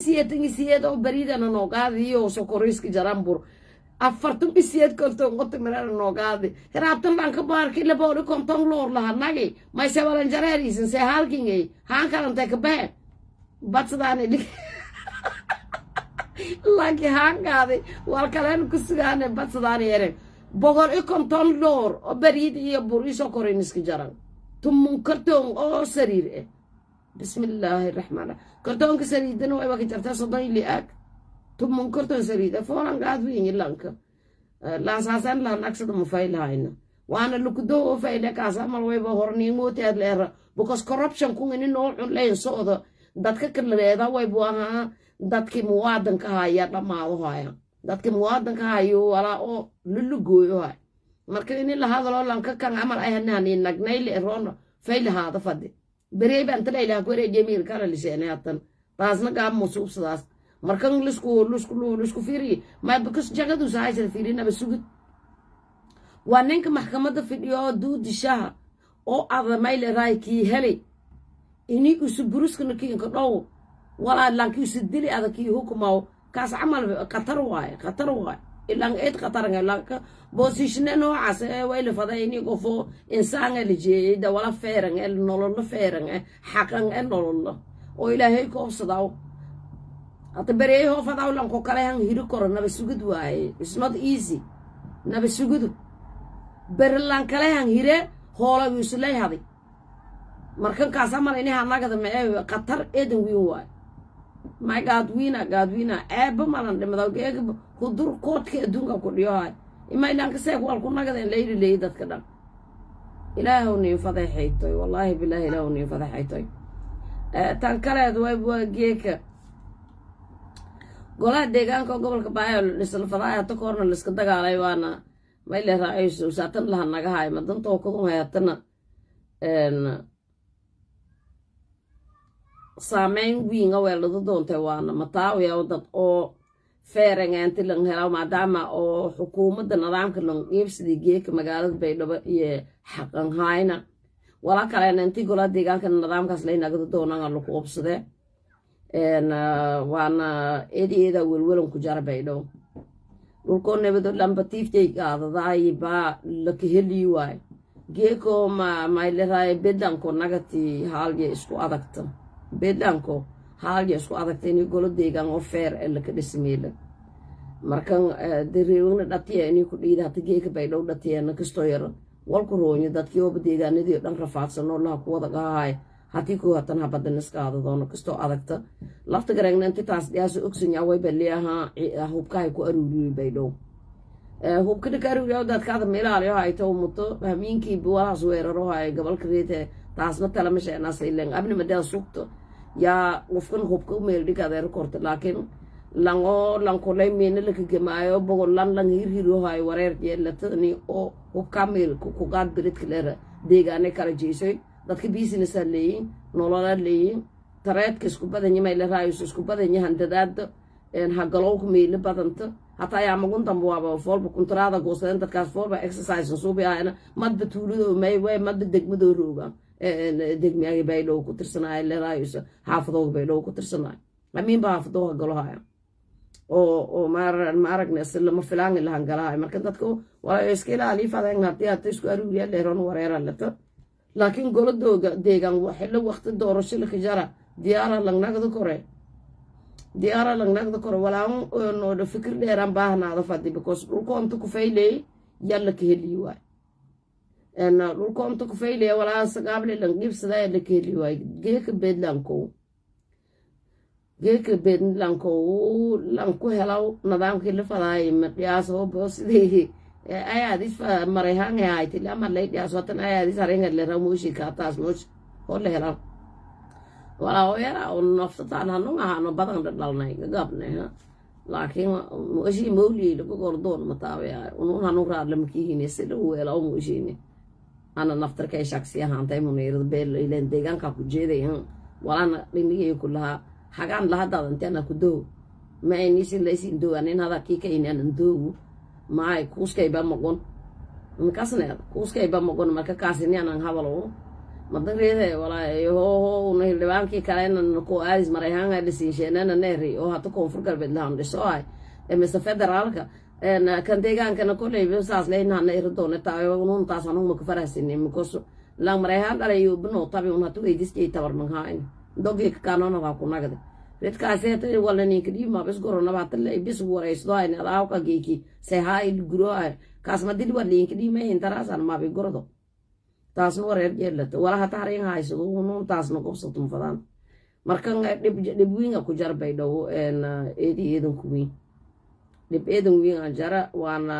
سياد أو بريد أنا نوقاذي أو سكوريسكي جرامبور أفرتم بسياد كنتم قلت من أنا نوقاذي رابطن لانك باركي لبولي كنتم لور لها ناقي ما يسوى لنجراري سنسي هالكيني هان كان تكبه باتسداني لك لكن هان قاضي والكلام كسغاني باتسداني يرين بغر كنتم لور أو بريد يبوري سكوريسكي جرام ثم منكرتم أو سرير بسم الله الرحمن الرحيم كرتون كسريدنا وأبغى جرتا صدقني لأك ثم من كرتون سريدة فورا قاعد فيني لانك لا أساسا لا نقصد مفايل هاينا وأنا اللي كدو فايلة كاسا مالوي بهورني موت يدلر because corruption كون إني نوع لين صودا دتك كل هذا ويبوها دتك موادن كهايا لما وهايا دتك موادن كهايو ولا أو للجوي هاي مركزني لهذا لو لانك كان عمل أي هناني نجنيل إيران فايل هذا فدي بريب أنت لا إله كوري جميل كلا لسانه هاتن راسنا قام مصوب صداس مركن لسكو فيري ما يبكس جاكدو سايس الفيري نبسوق وانك محكمة فيديو دو دشاه أو هذا ما إلى رايكي هلي إني أسبروس كنكي إنكو ولا لانكي يسدلي هذا كي حكمه كاس عمل قطر واي إلا إنت قطر لانك بوسيشن نوعاس ويل فضايني قفو إنسان اللي جيدا ولا فيرن النولن فيرن حقن النولن وإلهي كوصداو أتبريه هو فضاو لانكو كلاهن هيرو كورن نبسوجد واي it's not easy نبسوجد برلان كلاهن هيره هولا يوسلي هذي مركن كاسامر إني هنلاقي ذا قطر إيدن وين واي ما قادوينا أب مالن لما ذاك يجب كدور كوت كدونغا كلياي إما إلانك سيف والكون نقدر ليلي ده كذا إلهوني فضحيتوي والله بالله إلهوني فضحيتوي تنكرت ويبوجيك قولات ديجانكو قبل كبايو لسه الفضايا تكورنا لسه كدقة على وانا ما إلى رئيس وساتن لها النجاهاي ما دنتو كذوم هيتنا إن سامين وين أول دونته وانا متاوي أو دت أو فيرن أنت لين هلا ما دام أو حكومة النظام كلهم يفسد يجيك مقالة بيدو يحقن هاينا ولا كلام أنت قولات ديجان كان النظام كسلين أقدر دونا على القوبس ده إن وانا إيدا والولم كجار بيدو والكون نبدو لمبتيف تيجي هذا ضاي با لكهلي واي جيكو ما اللي راي بدن كون نقتي حالي إسكو أدكتم بدانكو حاجة اسكو أدكتيني يقولوا ديجان أوفير اللي كدسميله مركان دريون داتيه إني كل إذا تجيك بيلو داتيه نكستوير والكوروني داتيو بديجان ندي دان رفعت الله قوة هاي هاتيكو هاتن هبدن نسكاد دون كستو أدكت لفت جرعنا أنت تاس دياس أكسن ياوي بليها هوب كايكو أروري بيلو هوب كده كاروري دات كذا ميلالي هاي تو متو همين كي بوا زوير هاي قبل كريته تاس نتلا مش ناس إلين قبل ما ده سوقته يا وفكن هوبكو ميلدي كذا ركورت لكن لانغو لي مين اللي كجماعة بقول لان هيرو هاي ورير جل تاني أو هوب كامل كوكو قاد بريت كلير ديجاني كارجيسي دتك بيزنس اللي نولا اللي تريت كسكو بدني ما إلى رايس كسكو بدني هندداد إن هقلوك ميل بدنت حتى يا مقول تنبوا بفول بكونترادا قوسين تكاس فول بإكسسايز نصوبي أنا ما بتولو ما يوي ما بدك مدوروجا دق مياجي بيلو كترسنا اللي رايس حافظوه بيلو كترسنا مين بحافظوه قالوها أو ما رجنا سلم ما فلان اللي هنقالها مركز تذكو ولا إسكيل علي فذا نعطيها تسكو أروي اللي هرون وريرا لتا لكن قول ديجان وحلو وقت الدور الشيء اللي خجارة ديارة لنقد كوري ديارة لنقد كوري ولا هم إنه الفكر اللي رام باهنا هذا فدي بكوس ركون تكفيلي يلا كهلي واي أنا ركون تكفيلي ولا سقابل لنجيب سدا يلا كهلي واي جيك بيد لانكو هلاو نظام كله فلاي مقياس هو بس دي أي هذه مريحان هاي تلا ما لقيت يا صوتنا أي هذه سرينة اللي رموشي كاتاس موش هو هلاو ولا هو يرى ونفط عنها نوعها بدن دلنا قبلنا لكن موشي مولي لبقردون متابعة ونوعها نورا لمكيه نسلو ولا موشيني أنا نفتر كي شخصية هانتي منير بيل إلى ديجان كابو جيدي ولا أنا ليني كلها حاجان لها ده أنت أنا كدو ما إنيسين ليسين دو أنا هذا كي كيني أنا ندو معي كوس كي بمقون مكاسنة كوس كي بمقون ما كاسني أنا هذا مدريده ولا هو نهلبانكي كلنا كو اديس مريهان دسيشيننا نيري oo hata koonfur galbeed lahan dhisoay mise federaalka kan deegaankana koley bisaas leeynaana irdoona taayo unun taas anu ma faraasin imkoos la marayhan dhalayo bino tabi un hatu eedisay tabar manhayn dogi kanona waa ku nagade redkaasee tay wala ninkii ma bas gorona baatale bis wareysdo ay nadaw ka geeki say hay guro ay kaas ma dil wala ninkii ma intarasan ma bi gordo taasna wareer jeelata wala hata harin hayso unun taasna qobsatum fadaan markan dib wiinga ku jarbay dhow eedan ku wiin dib eedan wiinga jara waana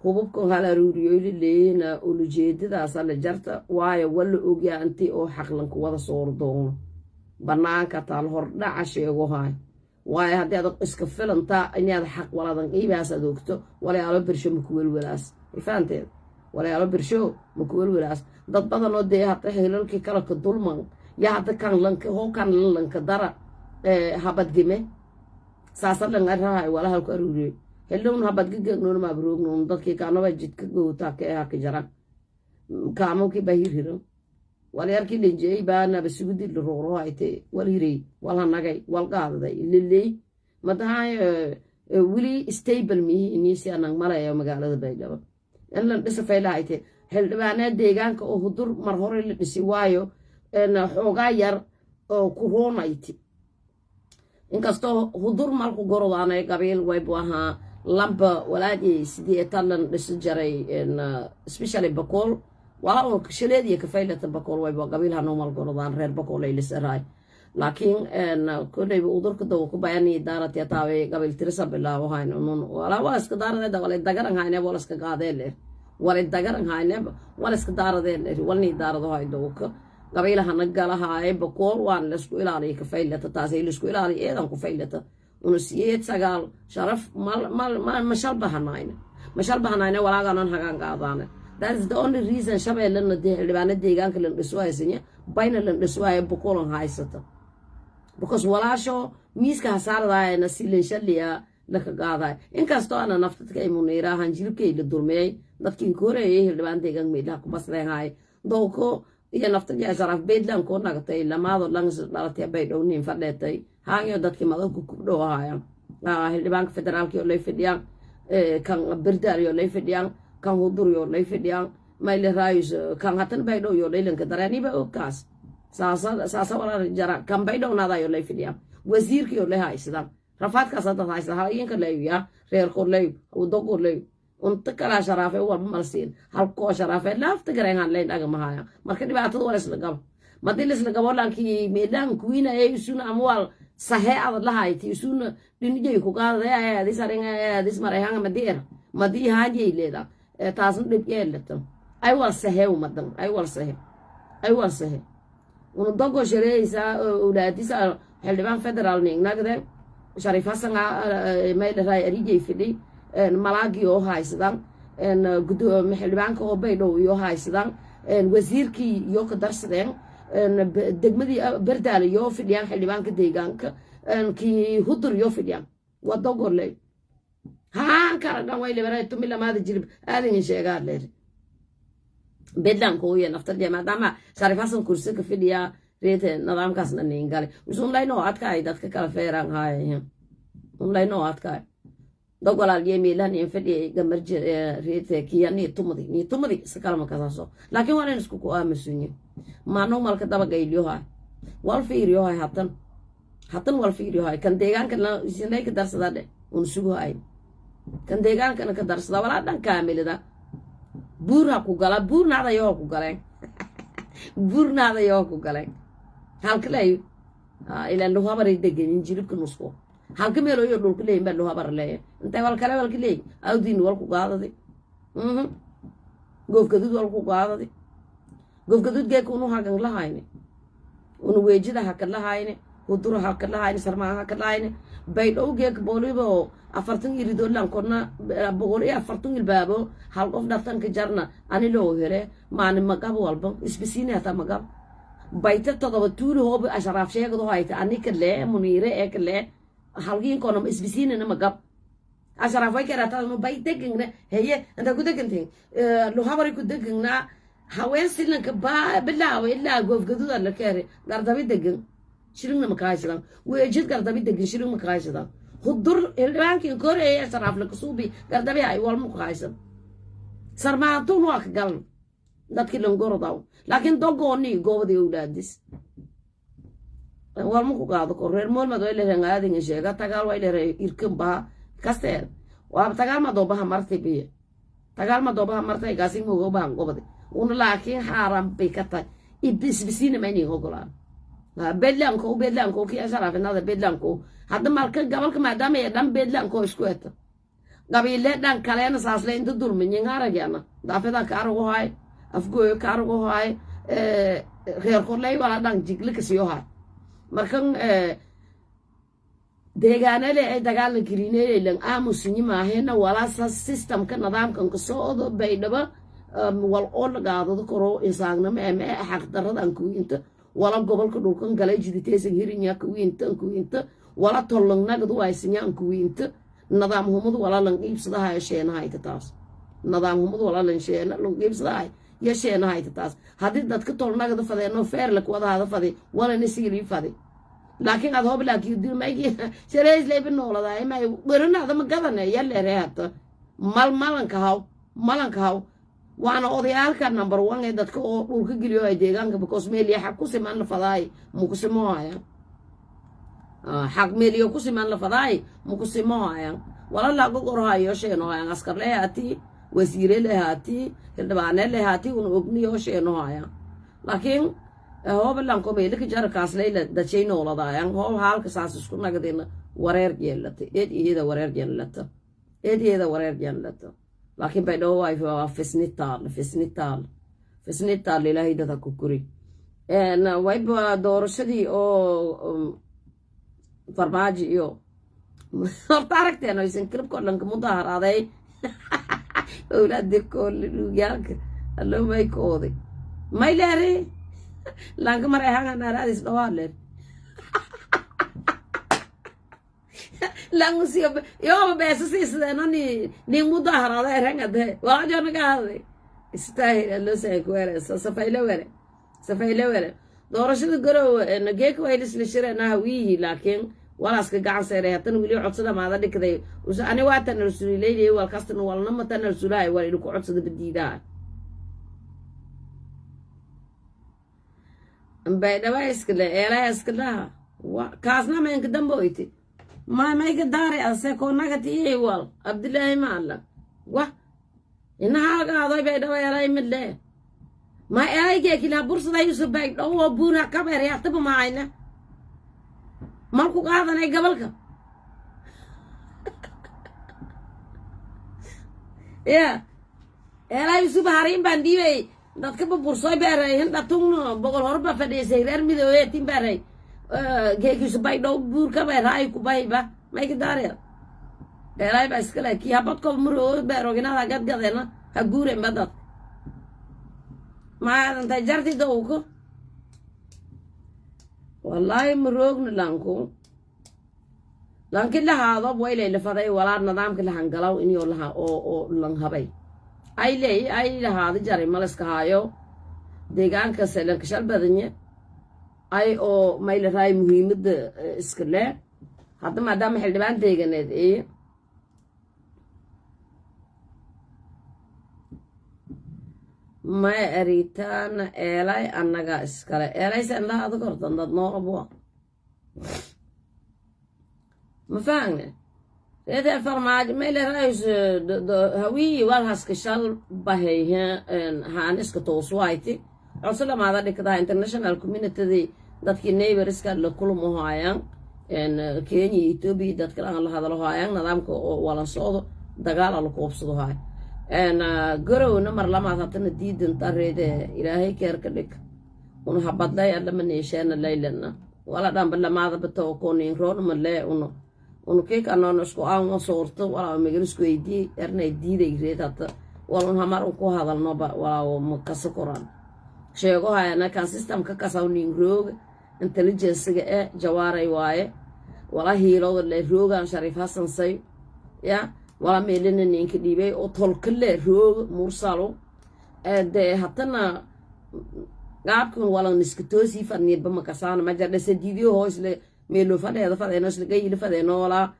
hububka hala ruuriyo leeyna ulujeedadaas la jarta waayo wala ogyaa anti oo xaqlanku wada soordoon banaanka taal hor dhaca sheego hay waayo hadii aad iska filanta inaad xaq waladan qiibaas adoogto wala ala birsho ku welwelaas ifaanteed wala ala birsho ku welwelaas dad badan oo deey hata heelalkii kala ka dulman yaa hada kan lanka hoo kan lanka dara habadgime saasalan arahay wala halku aruuriyo hellown habadgiga noon ma broognoon dadkii kaanaba jidka goota ka jaran kaamo ki bahiriro wala yarkii linjey baana basugudi rooro ayte walirey wala nagay wal qaadaday lilay madahay wili stable mi inisi anag malaya magaalada Baydhabo in la dhisafaylaayte heldhibaana deegaanka oo hudur mar hore la dhisi waayo xoogaa yar oo ku roonayti inkastoo hudur malku gorodaanay qabiil waybu ahaa lamba walaadii sidii talan dhisi jaray especially Bakool wala oo shaleediya ka faylata Bakool waybu qabiil hanu mal gorodaan reer Bakool ay lisaray laakiin kulay udurka daw ku bayani daarati taawe qabiil tirsa bilaabo hayn wala iska daarada wala dagaran hayne wala iska qaadeen wala dagaran hayne wala iska daaradeen walni daarado hay dowka qabiilaha nagalahay Bakool waan la isku ilaaliyo ka faylata taasay la isku ilaaliyo eedan ku faylata ونسيت سجال شرف ما مشالبهناينا ولا قانون حقان قاضانا that is the only reason شبه لنا اللي بعنا ديجان كلن نسواه سنيا بين لنا نسواه بقولن هاي سته because ولا شو ميس كهسار ذا نسيلن شليا لك قاضي إن كاستو أنا نفتت كي منيرة هنجيب كي للدرمي نفتكين كوري اللي بعنا ديجان ميلها بس ذا هاي دوكو يا نفتت يا شرف بيد لان كونا قتي لما هذا لانس لارتيا بيد ونين فلتي هاي دتك ما ذوق كبدو هاي اللي بانك فدرال كيو لي فديان كان برداريو لي فديان كان هدوريو لي فديان ما اللي رايز كان هتن بيدو يو لي لنك دراني بأوكاس ساسا ولا جرا كان بيدو نادا يو لي فديان وزير كيو لي هاي سدام رفعت كاسات هاي سدام هاي ينك لي يا ريال كور لي ودوكو لي أنت كلا شرافة والمرسين هالكو شرافة لا افتكرين عن لين أجمع هاي مركز بعثوا ولا سلقوا ما دلس لقوا لانكي ميدان كوينا يسون أموال صحيح على لهاي تيسون دنيجي كوكا ذا هذه سرينا هذه مريحان مدير مدي هاجي ليدا تاسن بيجيلتهم أيوة صحيح ومدن أيوة صحيح وندوكو شري سا أولادي سا هالبان فدرال نيجنا كده شريفة سنا ما يلهاي أريجي فيدي ملاقي يو هاي سدان قدو محلبان كو بيدو يو هاي سدان وزيركي يو كدرسدين دغمدي بردال يو فديان حلبان كديغانك كي هدر يو فديان ودوغور لي ها كارغان ويلي براي تملا ما جيب ادين شيغار لي بدلان كو ين افتر جما دما شريفاسن كرسي كفديا ريت نظام كاسن نينغالي وسون لاي نو ادكاي دادك كلا فيران هاي اون لاي نو ادكاي دوغولا جيميلان ينفدي غمرج ريت كياني تومدي سكالما كاساسو لكن وانا نسكو كو امسوني ما نو مالك دابا غايليو هاي والفيريو هاي حتن والفيريو هاي كان ديغان كان سيناي كدرسدا دي ونسوغو هاي كان ديغان كان كدرسدا ولا دان كامل دا بورا كو غلا بور نادا يو كو غالين بور نادا يو كو غالين halkaleey ila loo habaray degan jilibka nusco halka meelo iyo dhulka leey meel loo habar leey intay wal kale wal leey awdiin wal ku qaadaday goofgadud wal ku qaadaday goofgadud geek uu hagan lahayne uu weejida haka lahayne hudura haka lahayne sarmaa haka lahayne baydhow geek boolibo 40 irido lan korna boqol iyo 40 ilbaabo hal qof dhaftan ka jarna ani loo hele maani magab walba isbisiina ta magab bayta todoba tuulu hoob asharaaf sheegado hayta anika le munire ek le halgiin kono isbisiina magab asharaaf way karata no bay degna heye anta ku degantiin lo habari ku degna هوين سلنك بالله وإلا قوف قدود اللي كاري قردبي دقن شرين مكايسدان ويجد قردبي دقن شرين مكايسدان خضر البانكين كوري يسرف لك صوبي قردبي هاي والمكايسد سرمانتون واك قلن دادك لنقرداو لكن دوغوني قوبدي أولاديس والمكو قادو كورير مول ما دويلة رنغادين إشيغا تقال ويلة إركم بها كاستير واب تقال ما دوبها مرتي بيه تقال ما دوبها مرتي قاسين مو بها قوبدي ولكن حرام بيكتا إبس بسين ماني غوغلان بدلانكو كي أشرف هذا بدلانكو هذا مالك قبل كما دام يدام بدلانكو إسكويت قبل لا دان كلام ساسلين تدور من ينعرج جانا دافع كارو هاي أفقو كارو هاي غير كلي ولا دان جيكلك سيوها مركن deegaana le ay dagaal la gelinay lan aamusni ma ahayna wala system ka nidaamkan ka soo baydhaba wal oo laga qaado karo insaanna ma xaq daradan ku inta wala gobolka dhulkan galay jiditeesan hirinya ku inta wala tolnagadu aysan ku inta nidaam humadu wala lan iibsadaha yeesheenahay taas nidaam humadu wala lan sheena lan iibsadaha yeesheenahay taas hadii dadka tolnagadu fadeeno feer la wada hada fadi wala nasiili fadi لكن هذا هو بلاك يدير ما يجي شريز لي بالنور هذا ما يقولنا هذا ما قدرنا يلا ريحته مالن كهاو وانا أوديال كان نمبر 1 إذا تكو ورك جليو أيديان كبكوس ميلي حق كوسمان الفضاي مكوسموها حق ميلي كوسمان الفضاي مكوسموها ولا لا قرها يوشينو يعني عسكر لهاتي وزير لهاتي كدبان لهاتي ونبني يوشينو لكن هو بلانكو بيلك جار كاسلي دشين ولا ضايع هو حالك ساس كنا قدينا ورير جلته إيه هذا ورير جلته إيه هذا ورير جلته لكن بيدو واي في سنتال لله هيدا تكوكري أنا وايب دور شدي أو فرماجي يو طارك أنا يسنكرب كلن كمظاهر هذا أولاد كل رجالك الله ما يكودي ما يلاري لانك مريحة أنا رادس دوالر لانك سيب يوم بس سيسنا ني مظاهرة هذا رنگ ده واجو نقاضي استاهل الله سيكوير سفيلة وره دورشة قرو نجيك ويلس لشرة نهويه لكن ولا اسك قاعد سيره تنولي عطسنا ما ذلك ذي أنا وقت نرسل لي والكاستن والنمط تنرسلها ولي لكو عطسنا بالديدان بيدوا إسكلا إيلا إسكلا كاسنا ما ينقدم بويتي ما يقدري أسيكونا كتيه وال عبد الله ما الله إنها هذا بيدوا إيلا يملي ما إيلا يجي كلا برصة يوسف بيد أو بونا كبير يعتب معانا مالكو قاعدة نيجي قبلك يا إيلا يوسف هارين باندي dadka bursoy baaray inta tungno boqol horba fadhiisay reer midowee tin baaray geegisu bay dhow buur ka baaray ku bayba may ka daaray dheeray ba iska laakiin habad kol muro baaroginada gadgadeena ha guureen badad ma anta jarti dowko wallahi murogna lankin la haado waylay la faday wala nidaamka la hangalaw in iyo laha oo lan habay ay lahaada jaray malaska haayo deegaanka seelanka shal badanya ay oo may la raay muhiimada iska leh hadda maadaama xildhibaan deeganeed ma eritaan eelay annaga iskale eelay seendaha adag hortan dad noo abwa ma fahangne هذا فرماج ما له رئيس هوي والهاس كشال بهيه هانس كتوسوايتي عصلا ما ذا كذا international community ذي ذات كنيبرس كان لكل مهايان إن كيني يتوبي ذات كلام الله هذا الهايان نظام ولا صوت دجال على كوبس هاي إن جرو نمر لما ذاتنا ديد انتريد إلهي كيركلك ونحبط لا يعلم من يشان الليلنا ولا دام بلا ما ذا بتوكونين رون من لا ونكيك أنا نسكو أنا صورته ولا مجلسكو يدي إرنا يدي ذي هذا ولا نهمر وكو هذا النبأ ولا مكسكوران شيء هاي أنا كان سيستم ككساونين روج intelligence جواري واي ولا هيرو اللي روج عن شريف حسن سي يا ولا ميلين إنك ديبي أطول كل روج مرسلو de hatana qaabkan wala niskatoosi fadniba makasaan ma jarda sadiidiyo hoos le meelo fadeeda fadeeno isla gayil fadeeno wala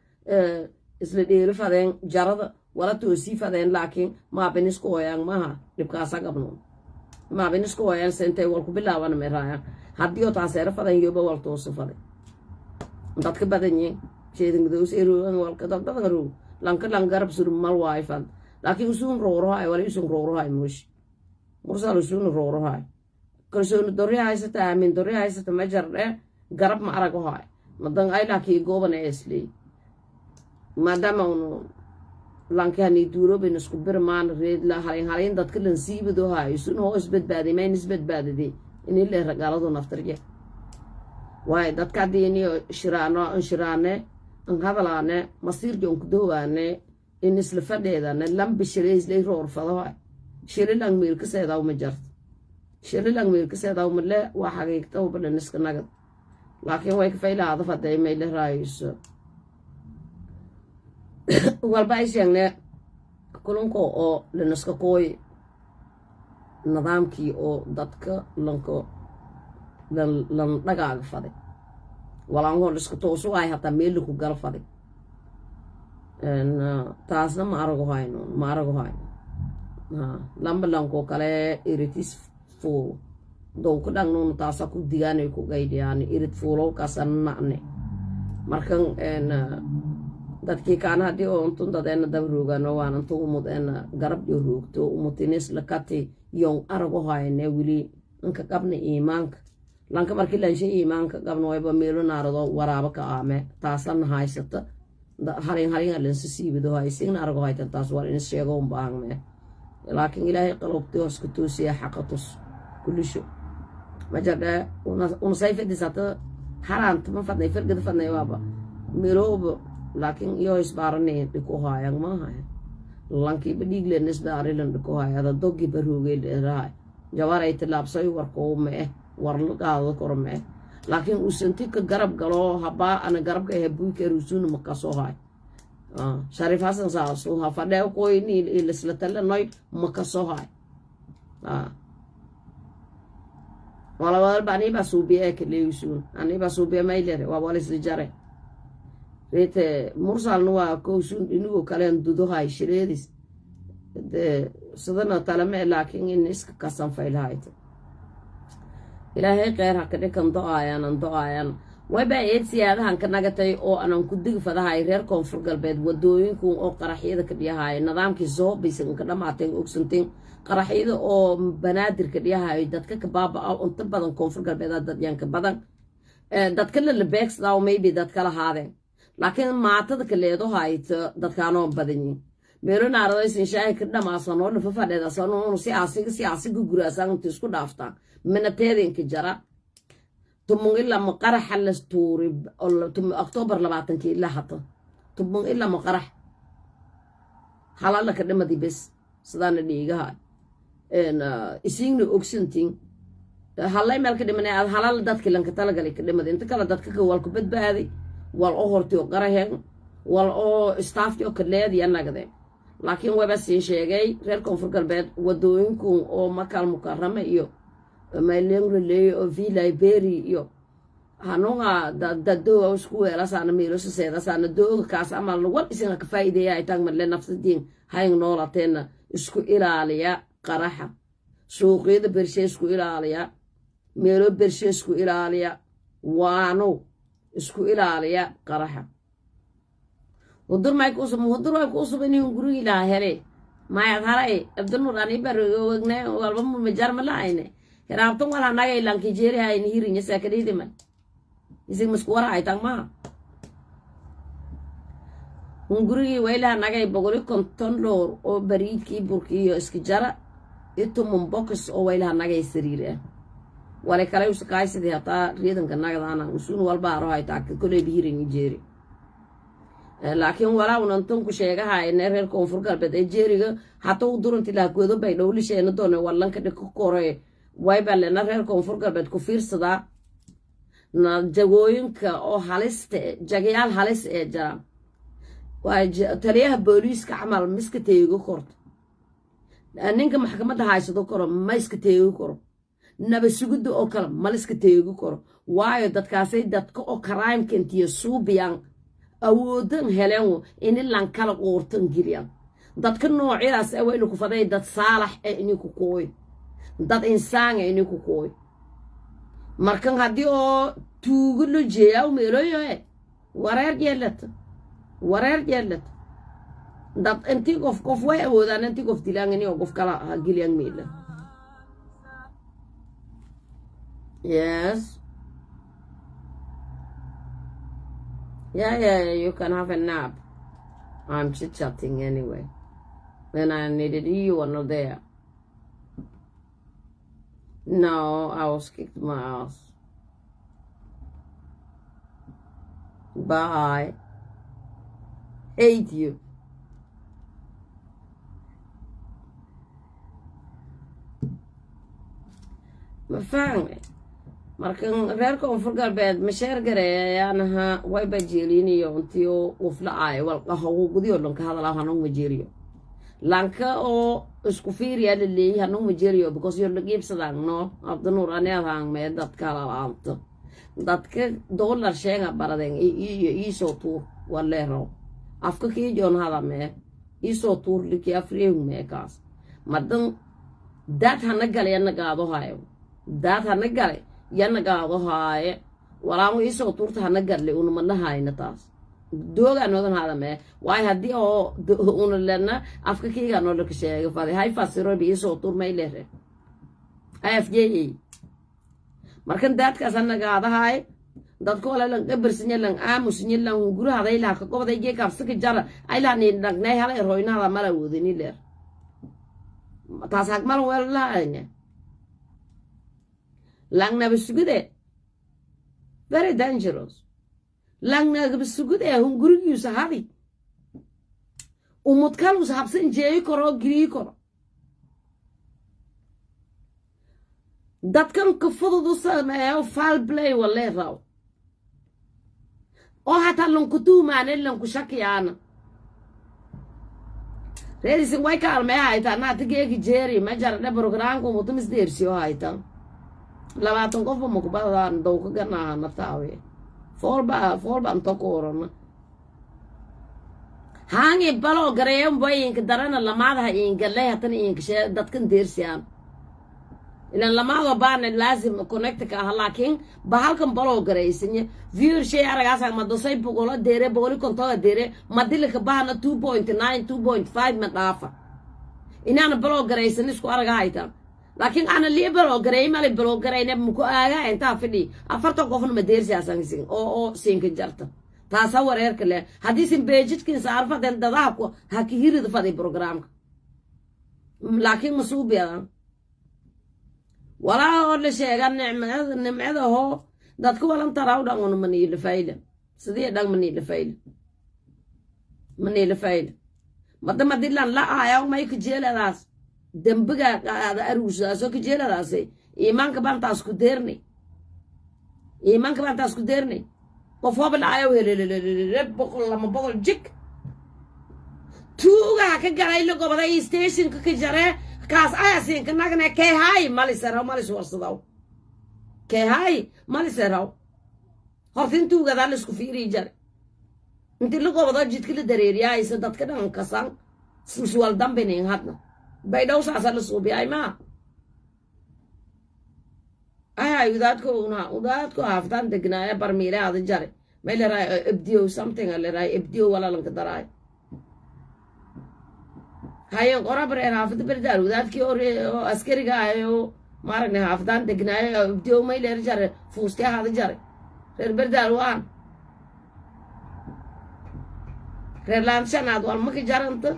isla dheelo fadeen jarada wala toosi fadeen laakiin ma benisku oyaan maaha dhibkaasa qabno ma benisku oyaan sentay wal ku bilaaban meeraya haddii oo taaseera fadan yoba wal toosi fade dadka badanye sheedin doos eeroan wal ka dadka ru lanka garab sur mal waayfan laakiin usun rooro ay wala usun rooro ay mush mursal usun rooro ay kalsoon dori haysata aamin dori haysata ma jarde garab ma arago hay madan ay laakiin goobana isli maadaama unu lankani duuro bin isku birmaan reed la halin dadka lan siibido hay usun hoos badbaadi ma nisbad baadidi in ilaa ragaaladu naftarje waay dadka diiniyo shiraane an hadalaane masiir joonku doowaane in isla fadheedane lambi shirays lay roorfado hay shirilang meelka seedaw ma jarto shirilang meelka seedaw ma le waa xaqiiqta u badan iska nagad laakiin way ka faylaada faday may la raayso walba ay sheegne kulunko oo lanaska kooy nidaamkii oo dadka lanko lan dhagaaga faday walaan iska toosu ay hataa meel ku gal faday taasna ma arago hayno lamba lanko kale iritis fuul dow ku dhangnoon taasa ku digaanay ku gaydiyaan irit fuulow kasanane markan dadkii kaan haddii oo untun dadeena dab roogano waan intu umudeena garab iyo roogto umutinis lakati yon arago hayne wili inka qabna iimaanka lanka markii lanshe iimaanka qabna wayba meelo naarado waraaba ka aame taasan haysata halin alinsi siibido haysigna arago haytan taas war in sheego un baahme laakiin ilaahay qalbtii hoos ku toosiya xaqatus kulisho majada una sayfadisata harant ma fadnay firgad fadnay waaba meelooba laakiin iyo isbaaranay dhiko haayang maaha lankii badhiigleen isbaarilan dhiko haayada dogi baroogay leedahay jawaray tilaabsay warkoo ma war la qaado korme laakiin usanti ka garab galo haba ana garabka hebuy ka rusun ma ka soo hay sharif hasan saaso ha fadhay ko ini isla talanoy ma ka soo hay wala bani ba suubiye ka leeyusun ani ba suubiye maylere waa wala isla jare reete mursal nuwa ko sun inigo kale dudo hay shireedis de sadana talame laakiin in iska kasan faylahayto ilaahay khayr ha ka dhigan do-ayaan wayba eed siyaadahan ka nagatay oo anan ku digi fadahay reer koonfur galbeed wadooyinku oo qaraxyada ka dhiyahay nidaamkii soo baysan ka dhamaatay ogsantiin qaraxyada oo banaadir ka dhiyahay dadka ka baaba inta badan koonfur galbeed dad yanka badan dadka la beegsada oo maybe dadka la haadeen laakiin maatada ka leedahay dadkaanoo badan yihiin meelo naaraysan shay ka dhamaasan oo lafa fadheeda sanoo siyaasiga guraasan inta isku dhaaftaan منتهين جرا تمون إلا مقرح على ستوري تم أكتوبر 20 كي إلا حطه تمون إلا مقرح حلال لك الدم دي بس صدان اللي جاها إن إسينو أكسنتين حلال مالك دم أنا حلال دات كلن كتلا قالك الدم دي أنت كلا دات كوال كبد بهذه والأهور تيو قرهن والأو استاف تيو كله دي أنا كده لكن وبس شيء جاي غير كونفور قلبت ودوينكم أو مكان مكرمة إيو ما يلينغ لي أو في لايبري يو هنوعا دو أو سكوير أصلا ميروس سيد أصلا دو كاس أمال نقول إسنا كفايدة يا إتاع من لنفس الدين هاي نورا تنا سكو إلى عليا قرحة سوق يد برشة سكو إلى عليا ميرو برشة سكو إلى عليا وانو سكو إلى عليا قرحة ودور ما يكوس بني ينقروا إلى هري ما يظهر أبدو نوراني برجوعنا والبوم مجار ملاينه رابطون ولا ناقي لانكي جيري هاي نهيرين يساكري دي من يسيك مسكورة هاي تاك ما هنغوري ويلا ناقي بغوري كنتون لور او بريد كي بوركي يو اسكي جارة يتو منبوكس او ويلا ناقي سريري ولا كلايو سكاي سيدي هتا ريدن كان ناقي دانا وسون والبارو هاي تاك كولي بيهيرين يجيري لكن ولا وننتون كشيغا هاي نيرير كونفور قلبت جيريغا حتو دورنتي لاكويدو بايدو لشينا دوني والان كدكو كوري wayba lena reer koonfur galbeed ku fiirsada na jagooyinka oo halista jagayaal halis ee jira waa taliyaha booliiska camal miska teego korto ninka maxkamadda haysado karo ma iska teegi karo naba sugidda oo kale ma la iska teegi karo waayo dadkaasay dadka oo karaamka intiyo suubiyaan awoodan heleen in lan kala qoortan geliyaan dadka noocyadaas awaynu ku faday dad saalax ee ininku kooy dad insaan ee ininku kooy markan haddii oo tuugo la jeeyaa meeloyo wareer yeelata dad intii qof way awoodaan intii qof dilaan inay qof kala geliyaan meela yes yeah you can have a nap. I'm chit-chatting anyway. When I needed you were not there. No, I was kicked my ass. Bye. Hate you. My family. markan reerka Koonfur Galbeed masheer gareeyaanaha way bajeeliniyo intiyo qoflaay wal qaxo gudiyo dhanka hadalaa hanoo majeeriyo lanka oo isku fiiriya leeyahay hanoo majeeriyo because you're the gibsadaan no abdanuur aneedaan mee dadka laanta dadka dollar sheega baradeen iisoo tuur waleero afka kii joon hada mee iisoo tuur liki afriyay mee kaas madan dad hana galay gaado hayo dad hana galay yana gaado haaye walaamu isoo tuurta hana gadle una madahayna taas dooga noodan hada mee waay hadii oo una lena afka kiiga noo la sheegay faday hay fasiro bi isoo tuur may leere afjay markan dadkaas hana gaado haaye dadku wala lan gabarsinya lan aamusinya lan gurahaday la ka qobaday jeeg afsaka jara ay la ni dhagnay hala roynada mala wadini leer taas hagmal wala ayna lang na bisugude very dangerous lang na bisugude hungurigu sahadi umutkalu sahabsan jeey koro giri koro dadkan ka fududu sameeyo foul play wala raw oo hata lan kutuumaan lan ku shakiyana reedisin way ka almay hayta na tigeegi jeeri ma jarna programku mutumis deersiyo hayta labaatan qof ma ku badaan dow ka ganaa nataawe foolba anto koorana haangi balo gareeyam bayinka darana lamaadaha ingale hatan inkashe dadkan deersiyaan ilan lamaado baan laazim connect ka laakiin bahalkan balo gareeysinya viewer shay aragaas ma dosay boqolo deere boqoli kontoga deere madilka baana 2.9 2.5 ma dhaafa inaana balo gareeysan isku araga hayta لكن أنا اللي بلوغري مالي بلوغري نبمكو آغا انتا فدي أفرطو قفن مديرسي أسانسين أو سينك جارتا تاساور إيركالي حديثين بيجيت كين سعرفة دل داداكو هاكي هيري دفادي بروغرامك لكن مصوبيا ولا أقول شيئا نمعذا هو دادكو ولم تراو دانغون مني لفايلة سدية دانغ مني لفايلة مدى مدلان لا آياو ما يكجيلة داس dembiga qaada aruusaasoo ka jeeladaasay iimaanka baan taas ku deernay qof haba dhacayo helelelele boqol jik tuugaha ka galay la gobaday stationka ka jaree kaas ayaasiinka nagna keehaay malisaraw malis warsadaw keehaay malisaraw hortin tuugadaa la isku fiirii jare intii la gobado jidka la dareeriyaaysa dadka dhan kasan suwal dambinin hadna baydhaw saasa la suubi ay ma ay udaadku haaftaan degnaaya barmiile aada jare may leeraay ibdiyo something leeraay ibdiyo wala lanka daraay hayen qorabreen haafada berdaar udaadkii oo askariga ayo maaragna haaftaan degnaaya ibdiyo may leer jare fuusti aada jare reer berdaar waan reer laanshanaad wal maki jaranta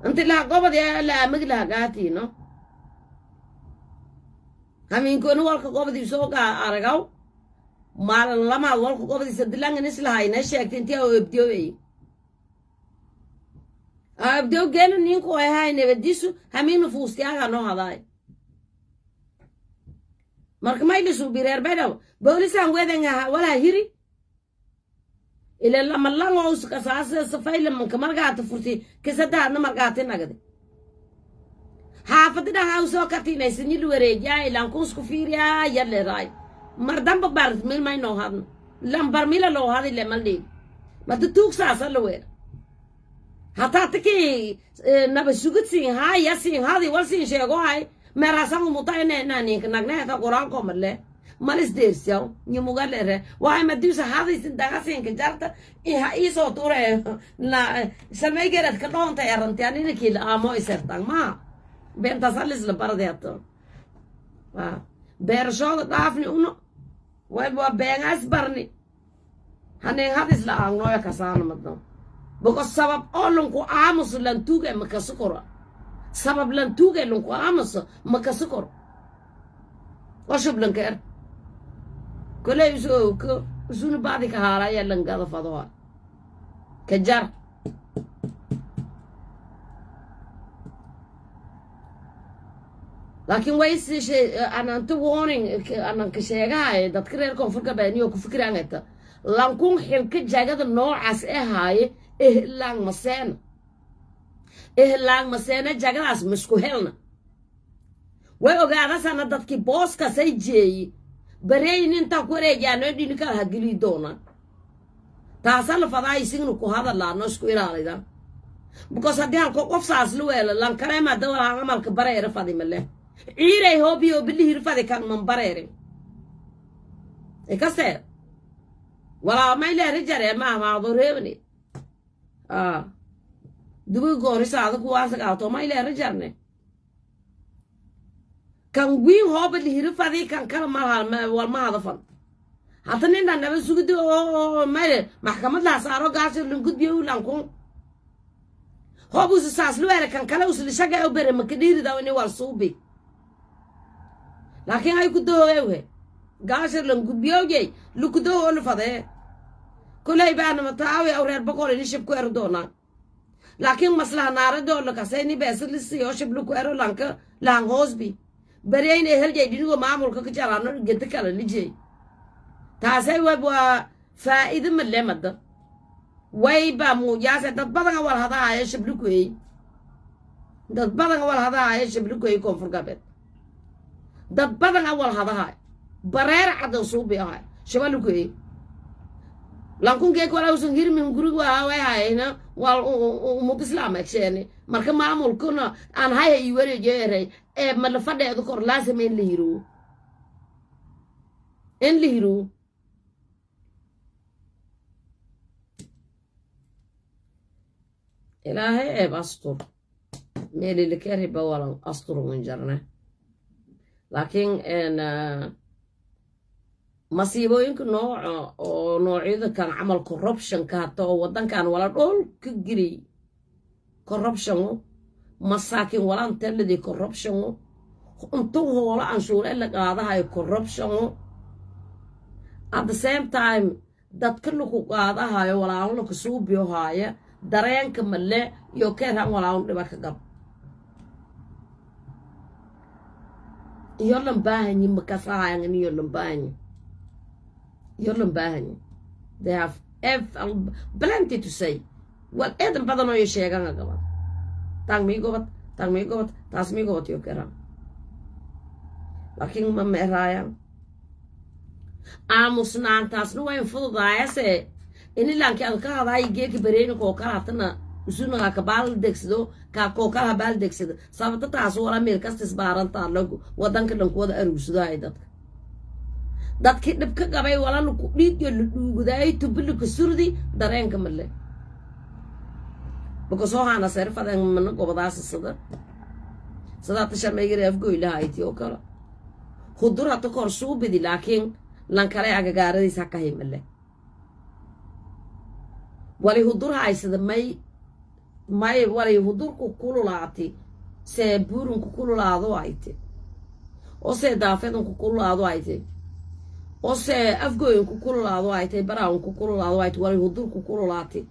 انت لا قبض يا لا مقلها قاتينو هم يكونوا والك قبض يسوق ارغاو ما لما والك قبض يسدلان نسلا هاي نشيك انت او ابديو اي ابديو جن نينكو هاي نبديسو همين نفوستي اغا نو هداي marka may lisu bireer baydaw boolisan wedangaha wala hiri إلا لما الله غوص كساس سفاي لما كمرقات فرتي كسدا نمرقات نقدي حافظنا هاوسو كاتينا سني الوريجا إلا نكون سكفيريا يلي راي مردم ببارد ميل ما ينو هذا لم برميلا لو هذا اللي ملي ما تتوك ساسا لوير حتى تكي نبسوكت سين هاي يسين هذه والسين شيء هاي مراسم مطاين ناني كنغنا كقران كمله مالس ديرسيو نيموغالره واي مديوس هذه سندغا سين كجارت اي سو توره لا سلمي غيرت كدونتا يرنت يعني نكيل امو يسرتان ما بنت سالس لبردياتو بيرشو دافني انو ويبو بيناس برني هني هذه لا انو كسان مدن بقى سبب اولنكو امس لنتوغ مكسكرا سبب لنتوغ لنكو امس مكسكر وشوف لنكر كل يسوق زون بعدك هارا يلن قاضي فضوها كجار لكن ويس شيء أنا أنت warning أنا كشيء جاي تذكر لكم فكرة بيني وكفكرة عنك لانكون حلك جاجد النوع عس هاي لان مسنا لان مسنا جاجد عس مسكوهلنا ويوجع سنة تذكر بوس كسيجي برين انت كوري جانو دي نكال هجلي دونا تاسال فضاي سينو كو هذا لا نسكو إلى ده because هدي هالكو قفصاص لويل لان كريمة دول عمل كبرير فادي مله عيري هو بيو باللي يرفادي كان من برير إكسر ولا ما يلا رجال ما ضربني دبي قوري ساعة كواسك أوتو ما يلا رجالني كان وين هو باللي يرفادي كان كلام ما هذا فن حتى نحن نبي سوق دو ما محكمة لا صاروا قاعد لنقد بيو لانكم هو بوس ساس لويل كان كلا وصل شقة أو بره مكدير ده وني والصوبي لكن هاي كده هو قاعد لنقد بيو جاي لو كده هو الفضاء كل يبان متعاوي أو رير بقول نشوف كوير دونا لكن مثلا نار دول كاسيني بس لسه يوشب لو كوير لانك لان هوسبي بريين هل جاي دينو معمول كجارانو جد كلا اللي جاي تاسي وبوا فائدة من اللي مدة ويبا مو جاسة تتبضن أول هذا عايش بلوكوي تتبضن أول هذا عايش بلوكوي يكون فرقابت تتبضن أول هذا هاي برير عدو صوبي هاي شبالوكوي لانكون جيك ولا وسنجير من جروب وهاي هاي هنا ومتسلام أكشيني مركب معمول كنا أن هاي يوري جيري ما لفظ يذكر لازم إن لهيرو إلهي أسطر ميلي اللي كاره بولا أسطر من جرنا لكن أنا مصيبه يمكن نوع كان عمل كوربشن كاتو ودن كان ولا دول كجري كوربشن مساكين ولا انت اللي كوربشن انتو ولا عنشور إلا قاعدة هاي كوربشن at the same time داد كله قاعدة هاي ولا عملو كسوبيو هاي dareen كملة يوكير هم ولا عملو بك قب يولن باهني مكساها يعني يولن باهني they have plenty to say والإدم بدنو يشيغان قبل تang mi gobat tas mi gobat يوكير لكن ما مهرايا آموسنان تاس نوين فضايا سي إني لانكي ألقاها ضاي جيكي برينو كوكالها تنا وسونا كبال دكسدو كوكالها بال دكسدو سابتا تاسو ولا ميركاس تسباران تارلوكو ودانك لنكو ودا أروسدو هاي دادك نبكا قباي ولا لكو ليديو لدوغو داي تبلوكو سردي دارين كمالي بكو سوحانا سيرفا دان منكو بداس الصدر صدات شرميجري أفقو إلها إتيوكالا خدورها تكور صوبي دي لكن لانكالي عقاقاردي ساكاهي ملي ولي هدورها عيسد ماي ولي هدوركو كولو لاتي سي بورنكو كولو لادو عيتي او سي دافيدنكو كولو لادو عيتي او سي افقوينكو كولو لادو عيتي براونكو كولو لادو عيتي ولي هدوركو كولو لاتي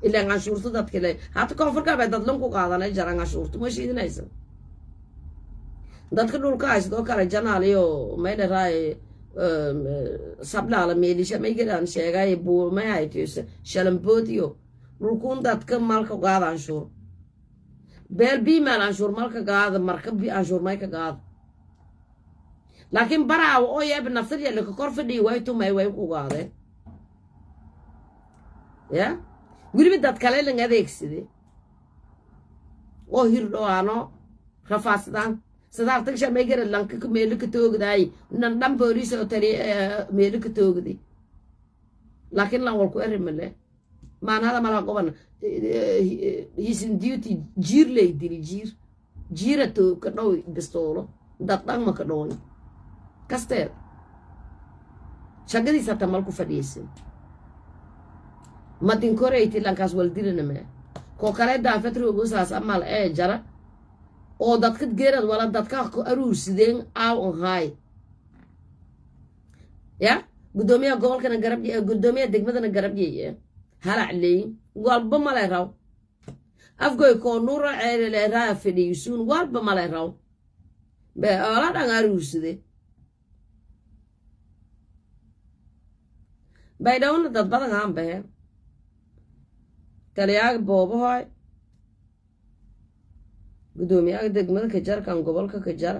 إلا عن شورتو داد كلي حتى كونفر كابي دادلنكو قادانا جاران عن شورتو ماشي دي نايسن داد كدول كايس دو كاري جاناليو ميلي راي sablaala meelisha may galaan sheegay buumay haytiisa shalamboodiyo dhulkuun dadka malka gaada anshuur beel biimaal anshuur malka gaada marka bi anshuur may ka gaada laakiin baraawo oo yeeba naftar yalla ka kor fadhiyo way tumay way ku gaadeen ya weliba dad kale lang adeegsade oo hirdhoano rafaasdaan sadaartan shamay gara lanka ka meel ka toogday nan dhan booliis oo tari meel ka toogday laakiin lan walku erimale maan hada mala qoban he's in duty jiir lay diri jiira to ka dhaw bistoolo dad dhan ma ka dhawn kasteed shaqadiisa tamal ku fadhiisin madin koreyti lankaas wal dilina ma ko kale daafetri ugu saas amal jara oo dadka geerad wala dadka ku aruursideen aaw on hay ya gudoomiya gobolkana garab gudoomiya degmadana garab yeeye halac leey walba mala raw afgoy ko nuura ceelele raa fadhiisuun walba mala raw be ala dhan aruurside baydhawna dad badan aan bahe taliyaaga boobahoy gudoomiyaha degmada ka jar kan gobolka ka jar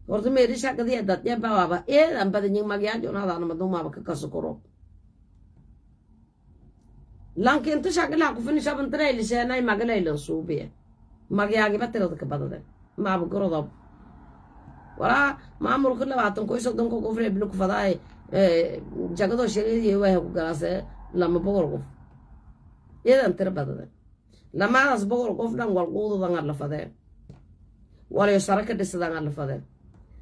horta meeri shaqadii dad ya baaba aan badan yin magyaaj onaadana maduma ka kasukuro lankin to shaqala ku fini shaban trayli seenay magalaylan suubiye magyaagi batirada ka badade ma bugorodo wala maamulka 20 qoys oo danko gofre ibn ku faday jagado shaqadii way ku galaase lama boqol qof idan tir badade lama as boqol qof dhan wal quudadan la faday wala saraka dhisadan la faday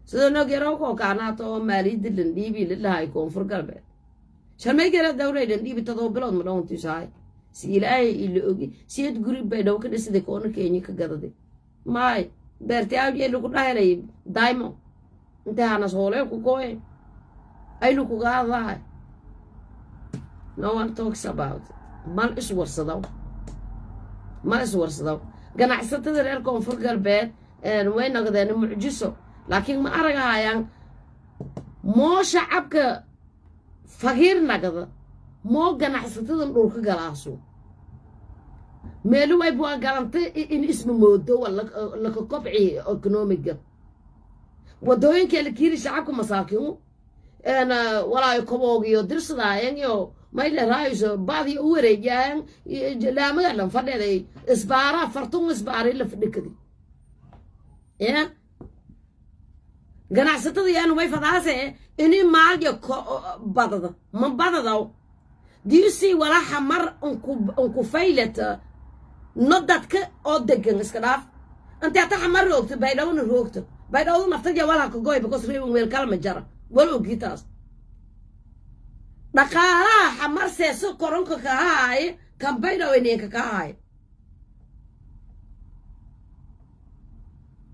sidoo noo garo ko kaanato maaliyada dhiibi lillahay koonfur galbeed shamay gara dawladda dhiibi todo bilood ma dhawntii saay si ilaahay ila ogi siid guri bay dhaw ka dhisay koona Kenya ka gadaday may beertay ay lu ku dhahelay daimo inta hana soole ku koy ay lu ku gaaday no one talks about mal is warsadaw ganacsatada reer koonfur galbeed way naqdeen mucjiso laakiin ma aragayaan moo shacabka faqiir nagada moo ganacsatada dhulka galaaso meelu way buu galantay in isma moodo wala la ka kobci economic wadooyinka la kiiri shacabka masaakiin walaay koboogiyo dirsadayeen iyo mayla raayso baadi u wareeyaan laamaga lan fadheeday isbaara fartun isbaari la fadhikadi ganacsatada yaan way fadaase inay maalyo badada ma badadaw do you see wala xamar unku faylata nodadka oo degan iska dhaaf anta ta xamar roogto baydhawna naftaja wala ka gooy because reebin weel kalma jara wal ogitaas dhaqaalaha xamar seeso koronka ka haay kan baydhaw ineenka ka haay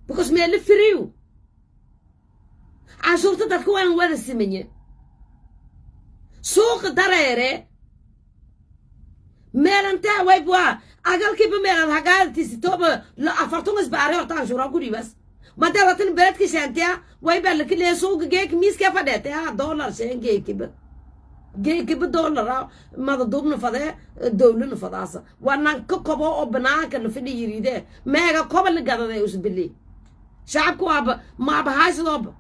because meel free عشورت تكون ولا سمية سوق دريرة ميلان تا ويبوا أقل كيف ميلان هقال تستوب لا أفرتونس بعري أرتان شورا قولي بس ما دلتن البلد كشانتيا ويبا لك اللي سوق جيك ميس كيف فديتها $1 شين جيك $1 ما ضدوبنا فده دولنا فداسة وانا كوكبو أو بناك اللي فيني يريده ميغا كوبا اللي قادة يوسف باللي شعبكو ما بهاي صدوب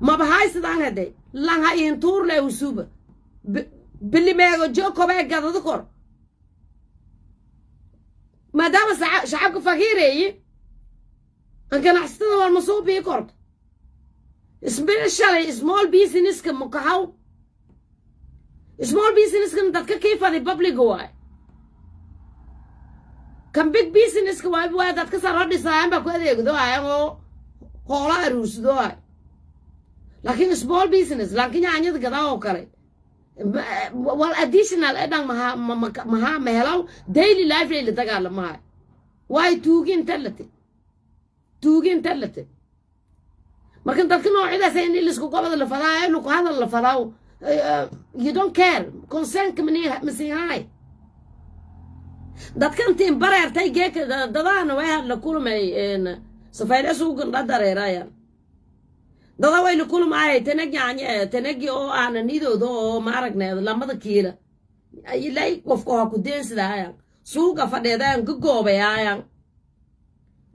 ما بهاي سدان هدي لان هاي انتور له وسوبه باللي ما جو كوبا قاعد ذكر ما دام شعبك فقير اي ان كان حسنا والمصوب يكرد اسمه الشالي سمول بيزنس كمكهو سمول بيزنس كم دتك كيف هذا بابليك هواي كم بيج بيزنس كواي بواي دتك صار ديزاين بكو هذا يقدو هاي هو روس دواي لكن small business لكن يعني هذا كذا أوكري والadditional أدم مها مهلاو daily life اللي تقال معه واي توجين تلتي ما كنت تكلم عيدا سين اللي سكوا قبض اللي فضاء إنه هذا اللي فضاء you don't care concern كمني مسي هاي ده كان تيم برا تيجيك ده أنا وياه لكل ما سفير سوق لا دري رايا dada way la kulmaayay tanagi oo aan nidoodo oo ma aragneed lamada kiila ilay qofka ha ku deensadaayan suuqa fadheedaan ka goobayaayan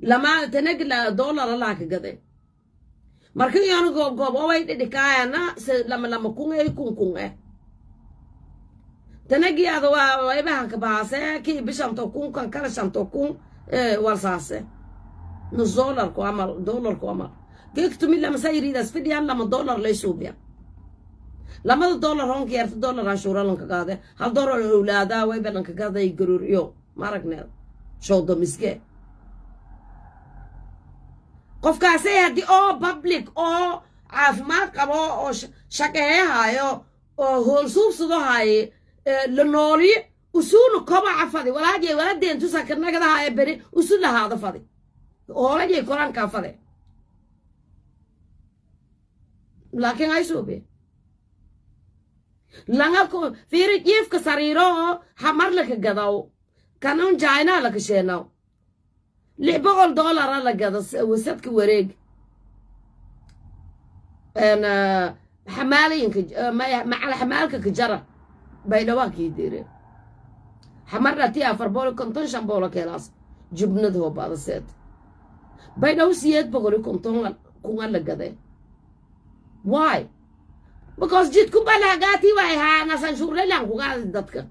lama tanagi la dollar la ka gaday markii yaanu goob oo way dhidhikaayana lama kun tanagi ado way baa ka baase ki bishanto kun kan kala shanto kun walsaase nus dollar ko amal كيكتو من لما سيري دا سفيديان لما دولار ليسو بيا لما الدولار هون كيرت دولار عشورة لنك قادة هل دولار الأولادة ويبا لنك قادة يقرور يو مارك نير شو دو مسكي قف كاسي هدي او بابليك او عافمات قبو او شاكهي هايو او هولسوب صدو هاي لنولي وسونو كوبا عفادي ولا جي ولا دين تو ساكرنا كده هاي بري وسون لهذا فادي ولا جي قران كافادي لكن هاي سوبي لانكو فيري كيف كسريرو حمر لك قداو كانون جاينا لك شيناو $100 لك قدا وسدك وريق انا حمالين مع الحمالك كجرة بينواكي يديري حمرنا تيها فربولو كنتون شامبولو كيلاس جبندهو بعض السيد بينو سياد بقولي كنتون كون لك قدا Why? Because jidku balagati way ha nasan shurle lang ku gaad dadka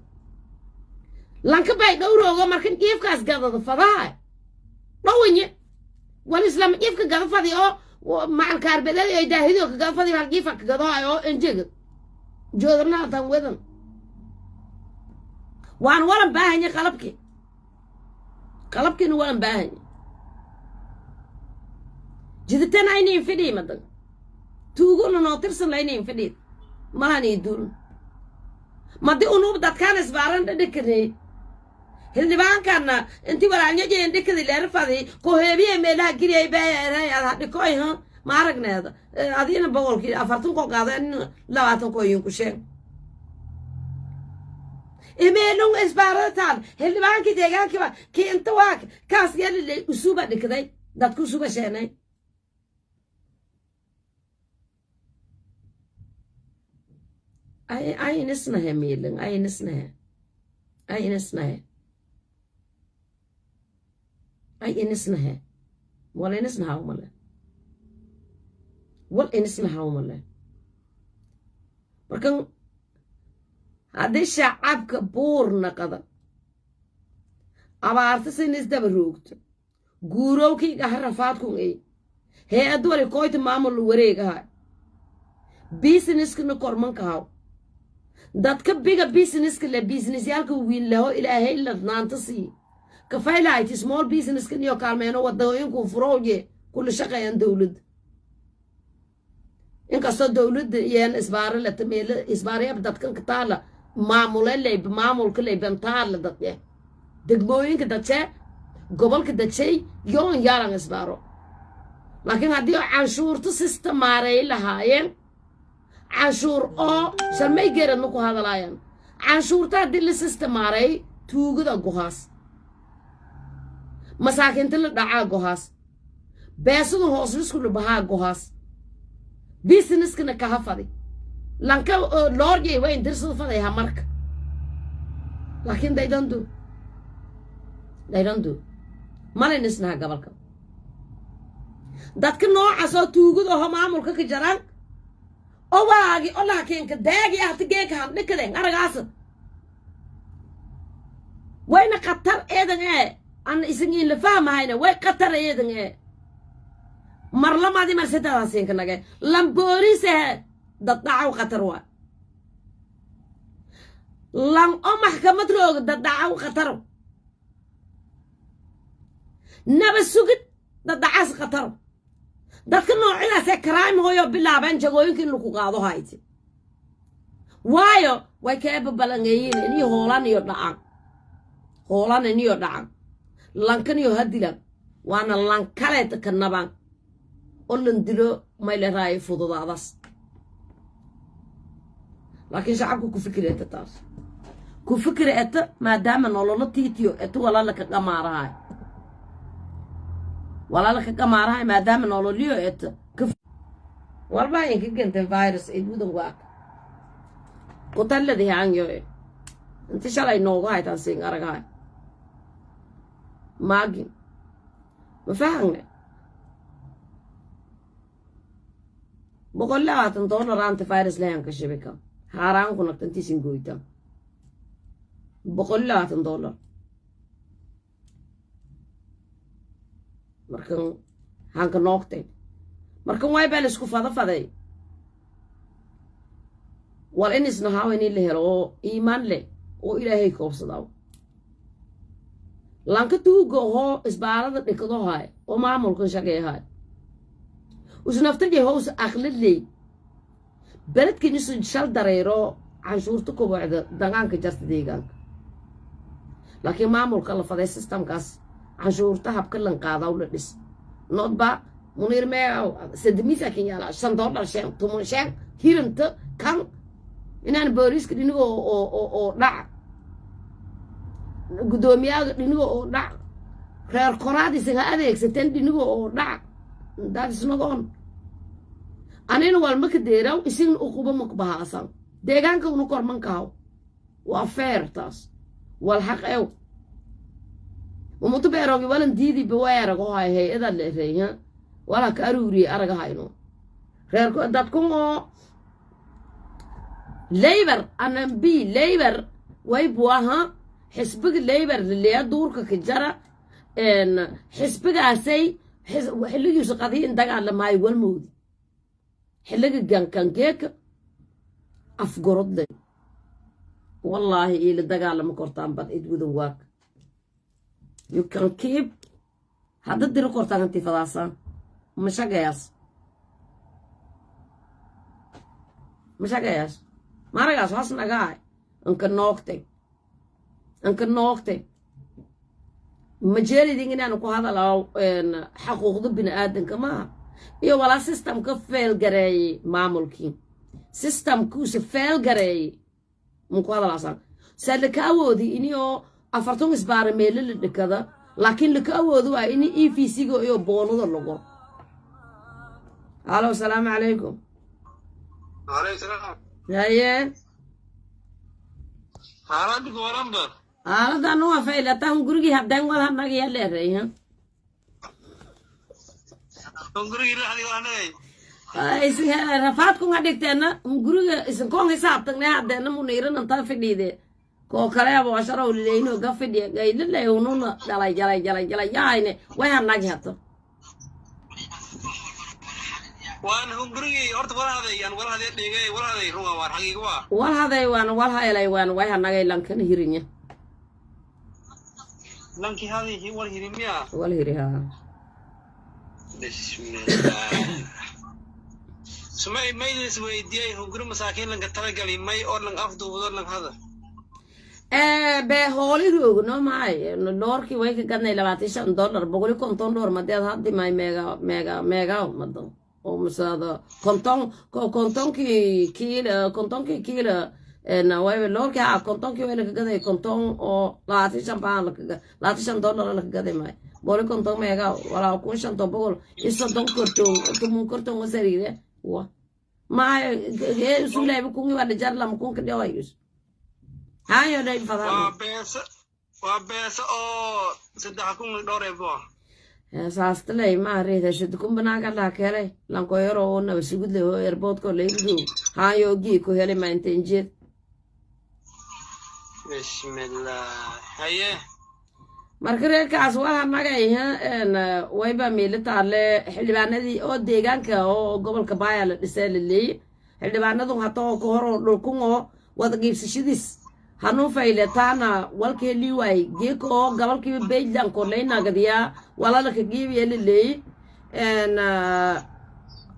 lanka bay dhowrogo markan iifkaas gadada fadaa dhawanye wal islam iifka gada fadi oo macal kaarbelay ay daahido ka gada fadi hal iifka ka gado oo enjeg joodna tan wedan waan wala baahanya qalabkii wala baahanya jidtan ayni fidi madan توقولنا ناطرسن لينين فديد ما هنيدون ما دي أنوب دات كان إسبارن دكني هل نبان كان أنتي ولا نيجي عندك ذي العرفة دي كوهبي ملا كريه بيا هذا كوي ها ما عرفنا هذا هذه أنا بقول كي أفرتون كو قاعدة لا أتون كوي ينكشين إيميلون إسبارن تان هل نبان كي تيجان كي أنت واك كاس يالله اللي أسوبة دكذي دات كو أسوبة شيناي أي نسنها ميلن أي نسنها ولا نسنها وملا لكن هذا الشعب كبورنا قدر أبارت سنس دبروكت جوروكي كهرفاتكم إيه هي أدوري كويت مامل وريقها بيسنس كنا كورمان كهاو dadka biga businesska le businessyaalka wiin laho ilaahay ladnaantasii kafaylahayti small businesska iyo kaalmeeno wadooyinku furooje kula shaqeeyaan dowladda inkastoo dowladda iyaan isbaare la tameela isbaariyab dadkan ka taala maamulka leyban taala dadye degmooyinka dadse gobolka dadshay yoon yaalan isbaaro laakiin haddii canshuurta sistamaaray lahaayeen عاشور أو سمي جيران نكو هذا لاين عاشور تا دل سيستماري توجد جوهاس مساكن تل دعاء جوهاس بيسون هوسلس كل بها جوهاس بيسنس كنا كهفادي لانكا لورجي وين درسوا فادي همارك لكن they don't do ما لنسنا قبلك داتك نوع عصا توجد هم عمل كجران أواجي الله كينك داعي أتجيك هم نكدين أرجعس وين قطر إيدن أنا إسنين لفهم هاينا وين قطر إيدن مرلا ما دي مرسيتا راسين كنا جاي لامبوري سه دتعو قطر وا لام محكمة روج دتعو قطر نبى سجد دتعاس قطر dadka noocyadaas crime hooyo bilaabeen jagooyinka in lagu qaado hayti waayo way ka babalangeeyeen inay hoolan iyo dhacan lankan iyo hadilan waana lankaleed ka naban oo lan dilo mayl raay fududaadas laakiin shacabku ku fikirayta taas ku fikirayta maadaama nolol tiitiyo wala la ka qamaarahay ولا لك كمارها ما دام نوليو والله إنك كنت فيروس إدودن واق قتل ذي عنيو أنت شلي نوعاي تنسين أرجعي ماجين ما فهمنا بقول لها تنطون رانت فيروس لين كشبكة حرام كنا تنتي سنجويتا بقول لها تنطون مركن هانك نوقتي مركن واي بالسكو فضي والإنس نهاوني اللي هلو إيمان لي وإلهي كوبصداو لانك توغو هو إسبارة دكتو هاي وما ملكن شاقي هاي وسنفترجي هوس أخلد لي بلد كنيسو شال داريرو عن شورتكو بعد دنغانك جرت ديغانك لكن ما ملك الله فضي سيستم كاس عن شورتها بكلن قاضاو لدس نوت با منير ميغاو سدميسا كينيالا $100 شان تومون شان هيرنت كان inaan booliiska dhinigo oo dhac gudoomiyaha dhinigo oo dhac reer qoraadiisa ha adeegsateen dhinigo oo dhac that is not on anina walma ka deeraw isin uquba maqbahaasan deegaanka unu korman kaaw waa fair taas wal xaq ew umutu beerogi walan diidi beweerago hay hay-ada leereeya wala ka aruuri araga hayno reer dadkun oo ليبر أنا بي ليبر ويبواها حسبك ليبر اللي يدورك كجرا إن حسبك عسي حلقي يسقطي إن دقع لما يقول مود حلقي كان كيك أفقرد لي والله إيه دقع لما قرطان بات إد وذواك you can keep هذا الدير قرطان انتي فلاسا مش هقياس Maragas has nagai anka noqtay majali dingina anu ku hadalaw xaquuqda bini'aadanka ma iyo wala system ka fail gareey maamulkii system ku se fail gareey mu ku hadalaasan sadaka awoodi inio afartun isbaare meelil dhikada laakiin laka awoodu waa in EFC go iyo boonada lagu Hello salaam alaykum Alaykum salaam يايه حالك ورمبر هذا نوع فعلا تهم غرقي هبدان ولا هنغي يلا ريها غرقي رحدي وانا اي سي رفاتكم هديكتنا غرقي اسن كون حسابتنا هدنا منيرن انت فديده كو كلا ابو 10 ولينو غفدي غيل له ونون جلاي ياينه way hanaag hato وأنا هنغري أرد ولا هذا ديجي ولا هذا روما وار حقيقة ولا هذا ولا هاي way hanaagay lankan hirinya لانكي هذه هو الهرمية ولا هيرها بسم الله سمعي ماي سوي دي هنغري مساكين لانك ترجع ماي أور لانك أفضل بدل لانك هذا بهولي روغ نو ماي نوركي way ka gadnay $25 boqoli konton door madeed hadii may mega maddo او مساعدة كونتون كيلا نوايا لوركا كونتون كي ولا كذا كونتون او $30 لك كذا ماي بقول كونتون ميجا ولا أكون شنطة بقول يصدق كرتون وسريرة وا ما سولي بكون يوالد جار لما كون كده وايش هاي يا ريت فضل وبس او صدقكم دور بوا saastaley ma reeda shadkum banaaga la kale lanko yaro na wasugud le airport ko leeyidu haayo gi ko hele ma intenjed bismillah haye markare kaas waa magay wayba meelitaale xildhibaanadii oo deegaanka oo gobolka Baaya la dhisay leey xildhibaanadu hato ko horo dhulkun oo wada giibsashadiis hanu faylataana walkee liway geeko gobolkii Beijing ko leeyna gadiya wala la ka giibiye leey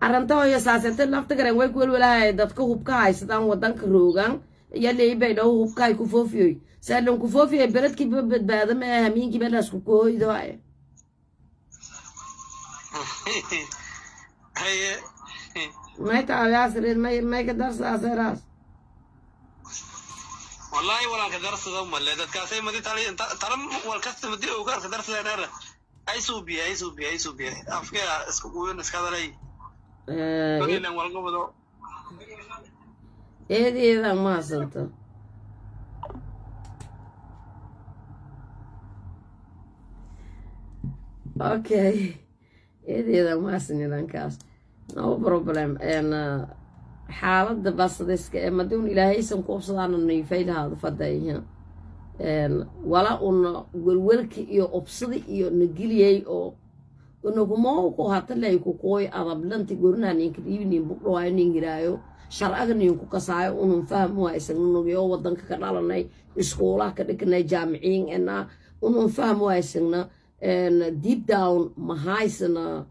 aranta oo yaasasata lafta garan way ku walwalahay dadka hubka haysadaan wadanka roogan yalay bay dhaw hubka ay ku foofiyay سألهم كفوفي بلد كي بعد ما همين كي بلاش كوي دواء. هي. ما يتعب ياسر ما يقدر ساسراس. والله ولا قدر صدام ولا ده كاسي ما دي ترى والكاست ما دي وقار قدر صدام أي سوبي أفكار اسكوين اسكادري. قليلا والقبض إذا ما صنت أوكي إذا ما سنين كاس no problem and حالة بس ديسك ما دون إلهي سنكوب صدان إنه فيل هذا فدايه and ولا إنه والولك يو أبصدي يو نجليه أو إنه كماو كو هاتلا يكو كوي أربلن تقولنا نيكريب نيبقوا هاي نيجرايو شرعك نيكو كسايو إنه فهم وايسن إنه يو ودن ككرالنا إسكولا كدكنا جامعين إنه فهم وايسن and deep down mahaysan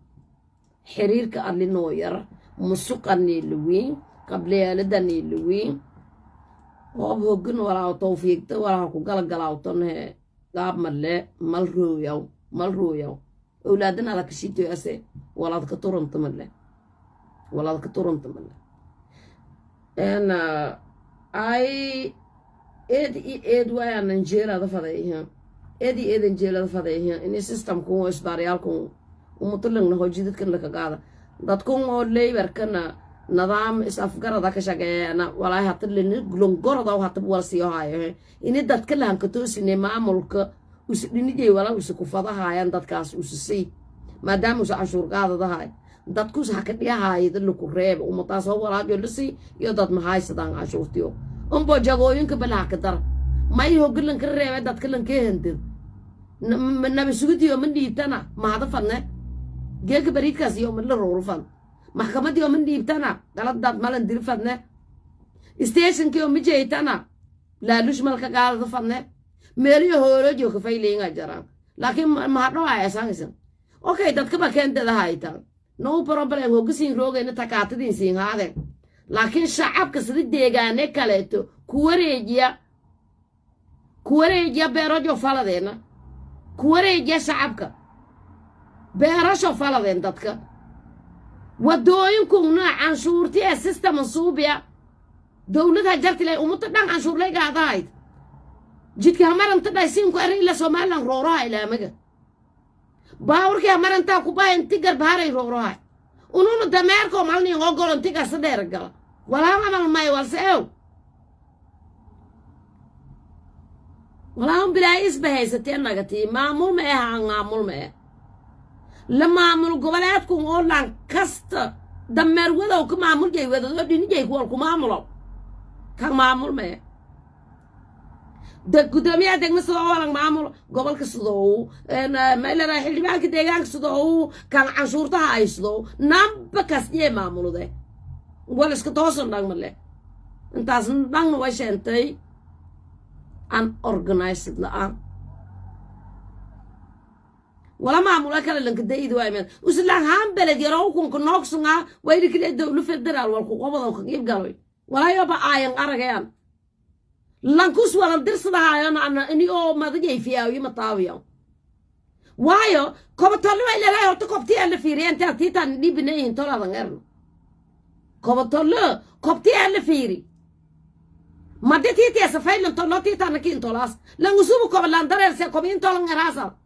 xiriirka arlinoo yar musuqani luwiin qableeladani luwiin oo hoggan walaa tawfiiqta walaa ku galgalawtane gaab malle mal rooyaw awlaadana ala kashito ase walaad ka turanta malle and I ed waan anjeera da fadayha edi eden jeelada fadayha in system ku isbaariyal ku umutulna hojidadkan la kaga dadku oo leebarkana nidaam isafgarada ka shaqeeyana walaa hatlin glongorada oo hatb warsiyo haayo in dadka la hanka toosine maamulka usdinijay walaa usku fadahaayaan dadkaas usii maadaama uu cashuur qaadadahay dadku sax ka dhiyahay dad ku reeb umataas oo walaa jolisi iyo dad mahaysadaan cashuurtiyo umbo jagooyinka balaa ka dar may hoglan ka reeb dadka lan ka hendid nabi suudiyo man dhiibtana ma hada fadne geelka bariidkaas iyo man la roorufan maxkamadii oo man dhiibtana galadaad malan dil fadne stationkii oo mijaytana laalush malka gaalada fadne meeliyo hoolojo ka fayleeyna jaraan laakiin ma hadho ay asaanaysan okay dadka ba keendada haytaan no problem hogisiin roogayna takaatadiin siin haadeen laakiin shacabka sida deegaane kaleeto ku wareejiya beerajo faladeena kuwareejiya shacabka beerasho faladeen dadka wadooyinkuna canshuurti ee system suubiya dawladda jartilay umada dhan canshuur lay gaadayd jidka maranta dhaysiin ku arila Soomaaliland rooroha ilaamaga baawrki maranta ku baahan tigar baaray rooroha ununa dameerko malni ogolon tigar sadeer gal walaa amal may walseew والله بلايس بهيستين نغتي معمول معمول لما عملوا قبلاتكم أولان كست دمر وذا وكم عمل جاي وذا ديني جاي كوالكم عملوا كان معمول ده قدامي أديك مسوا أولان معمول قبل كسدو أنا ما إلا رايح اللي بالك ديجان كسدو كان عشورتها عايشدو نام بكسني معمول ده ولا سكتوصل نعمله أنت أصلا نعمل وش أنتي unorganized لأ ولا معمولا كلا لنك دايد وايمن وسلا هام بلد يروكم كنوكسنا ويري كده الدولة فدرال والقوة وكيف قالوا ولا يبقى آيان أرجعان لانكوس ولا درس لها أنا إني أو ما تجي فيها ويما طاوية وايو كم طلوا إلى لا يرتكبتي اللي في ريان تأتيتا اللي بنيه طلع ذنقرن كم طلوا كبتي اللي فيري ما دتيتي أسفايل انتولاتي تانكين تولاس لانغسوبو كوبلان درير سيكوبين تولان غراسا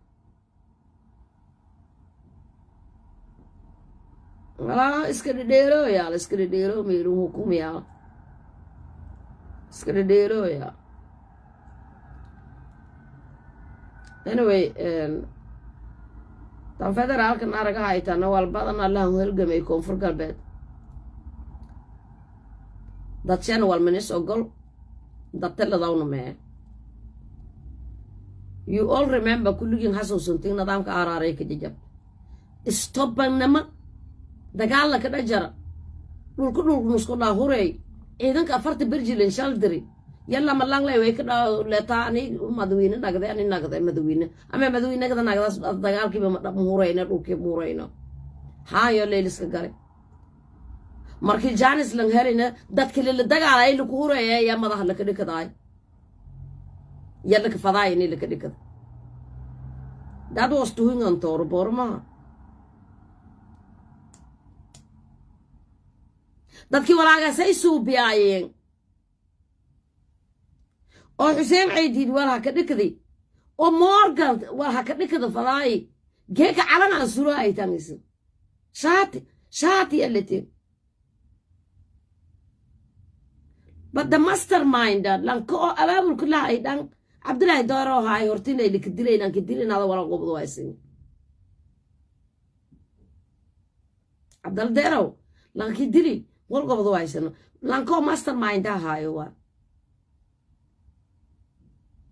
ولا اسكريديرو يا اسكريديرو ميرو حكوم يا اسكريديرو يا anyway tan federaalkan araga haytana walbadan allahan helgamay koonfur galbeed dadshana walmanis ogol you all remember kulligin xasuusantiin nidaamka araaray ka jajab istobanama dagaal ka dhajara dhulku nusku hurey ciidanka afarta berjilin shaldiri yalla malang lay way ka leetaani madawiina nagday ani nagday madawiina ama madawiina gada nagdaas dagaalkiiba ma dhab hureyna dhulkii hureyna haayo leeliska gare markii jaanis lang helina dadka la dagaalay lagu horeeyay ya madax la ka dhigay yalla ka fadaayni la ka dhigay dad was doing on tor borma dadki walaaga say suubiyaayeen oo Xuseen Ciidid walaha ka dhigay oo Morgan walaha ka dhigay fadaay geeka calan aan suro ay tamis shaati شاتي التي but the mastermind لانكو أبابل كلها أيضا عبد الله دارو هاي هرتين اللي كدلي لان كدلي هذا ولا قبض وايسين عبد الله دارو لان كدلي ولا قبض وايسين لانكو mastermind هاي هو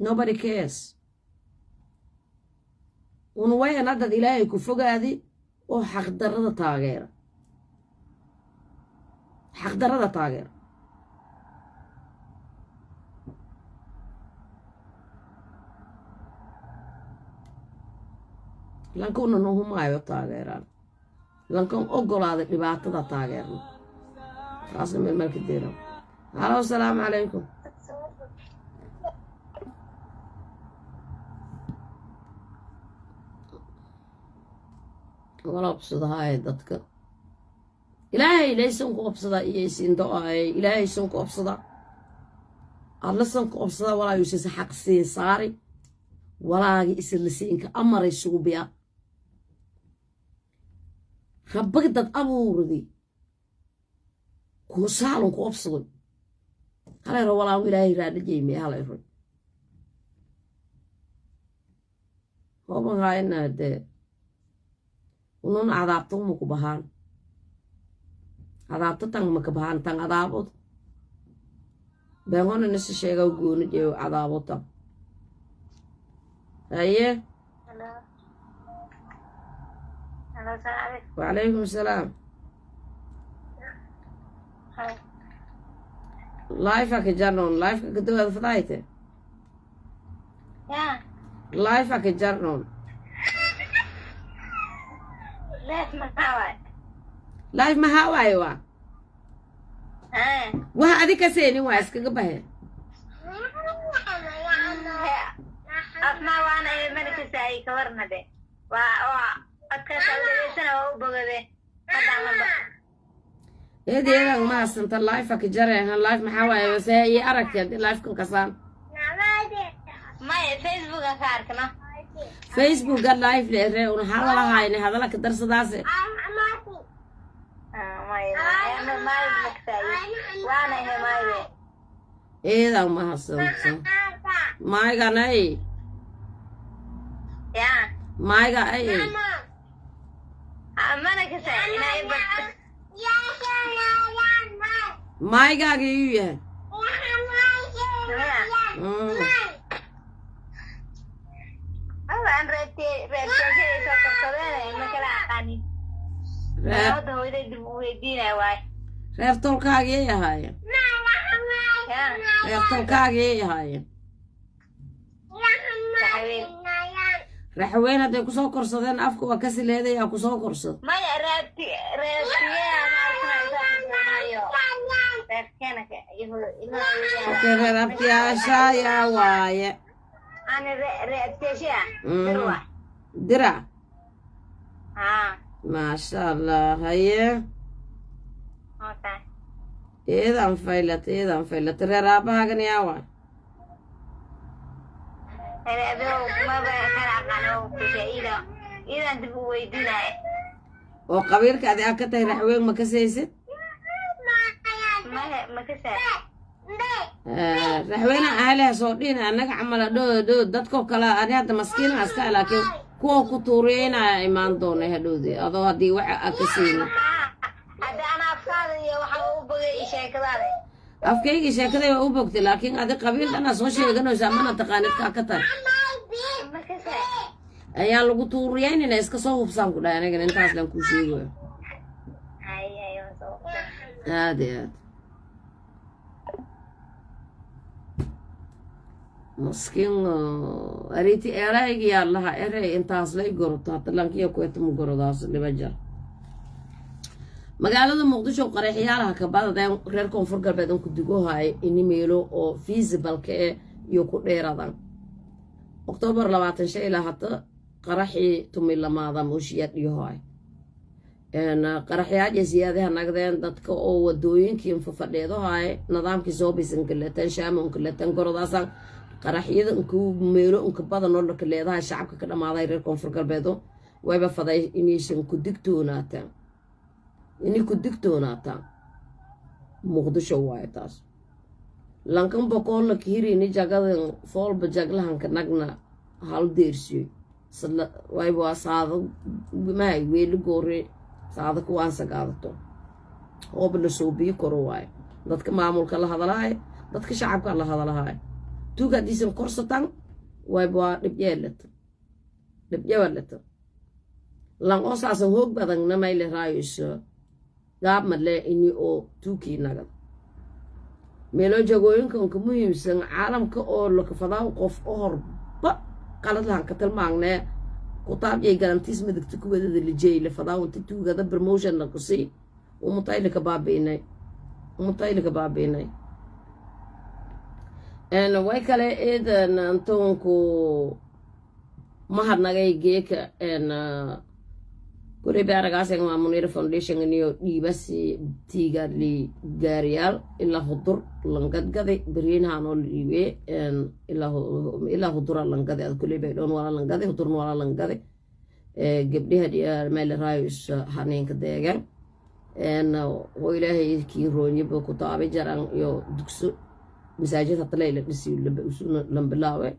nobody cares ونويا نادد إلهي كفوق هذه وحق درده تاغير حق درده تاغير لانكون انه مايو تاغيران لانكون اوغولاد دباتدا تاغيرن تاس من ملك ديرو هلا السلام عليكم ولا بصدا هاي ددك إلهي ليسن كوبصدا إيسين دعاء إلهي سن كوبصدا الله سن كوبصدا ولا يسيس حق سين صاري ولا يسير لسينك أمر الشوبيا ربك دد أبو ردي كوسالون كوبصدا هلا يرو ولا إلهي راد جيمي هلا يرو هو هاي نادي ونون عذابتهم مكبهان عذابت تang مكبهان تang عذابت بهون الناس شيء يقولون جو عذابت أيه وعليكم السلام لايفك جرنون لايفك كدوه فضايته لايفك جرنون لايف ما هواي وا وها أديك سيني واسك قبها أسمع وأنا من كسائي كورنا ده أتكسر سنة وبغده إيه دي ما أصلا لايفك جرى لايف ما هواي بس هي أرك لايف كم كسان ما فيسبوك أخاركنا فيسبوك قال لايف ليه ونحاول هاي هذا لك درس داسة إيه ده ما حصل ما يقال أي ما يقال أي ما يقال أيه reer tolkaagii ahaayeen reer tolkaagii ahaayeen raxweyn hadday kusoo korsadeen afka waa kasi leedayaa kusoo korsad okey reer abtiyaashaaya waaye dirac maasha allah haye iidan faylat reer aabbahagan yaa waa oo qabiilka adi aa ka tahay raxweyn ma kasaysid raxweyna ahalaha soo dhihin annaga camala dhow dadkoo kale ani hadda maskiina aska laakiin kuwa ku tuuriyeynaya imaan doona hadhowdii adoo haddii waxa aa ka siinin afkaygii sheekaday waa u bogtay laakiin adi qabiil dhanaa soo sheeganaysaa mana taqaanid kaa ka tahay ayaa lagu tuuriyeynina iska soo hubsaan ku dhahay anigan intaas lan kuu sheegayo aad iyo aad مسكين أريتي أرايك يا الله أراي أنت أصلي قرط هتلان كيا كويت مقرط أصل بجر مقالة مقدشة وقريحية لها كبعض ده غيركم فرق بدون كدجوها إني ميلو أو فيزبل كأ يكون رياضا أكتوبر لبعتن شيء لها حتى قرحي تميل لما ذا مشيت يهاي أنا قرحيات زيادة هنقدر دتك أو ودوين كيم ففرده هاي نظام كيسوبي سنكلتن شام كلتن قرط أصلا qaraxyada inkuu meelo inka badan oo la leedahay shacabka ka dhamaaday reer koonfur galbeedo wayba faday inaysan ku digtoonaataan إني كدكتوناتا مقدشة وايتاس لانكم بقول لك هيري إني جاكادن فول بجاكلهن كنقنا هال ديرسي سلا وايبوا صادق ما يويل قوري صادق وانسا قادتو oo bal soo biyo koro waay dadka maamulka la hadalahay dadka shacabka la hadalahay tuuga diisan korsatan way baa dib yeelat lan oo saasan hoog badan na may le raayis gaab madle ini oo tuuki naga meelo jagooyinka oo muhiimsan caalamka oo la kafadaa qof oo horba qalad lahan ka tilmaagne kutaab ay garantiis midagta ku wadada la jeeyay fadaa inta tuugada promotion la qosay ومطايلك بابيناي أنا ويكلا إذا نانتونكو مهر نجاي جيك أنا كوري بارغاسين مع منير فاونديشن نيو دي بس تيجا لي جاريال إلا هدر لنقد قدي برين هانو ليوي أن إلا هدر لنقدي كل بيدون ولا لنقدي هدر ولا لنقدي جبدي هدي مال رايس هانين كديجا أن وإلهي كي روني بكتابة جران يو دكسو مساجد هتلاقي لسيو لمبلاوي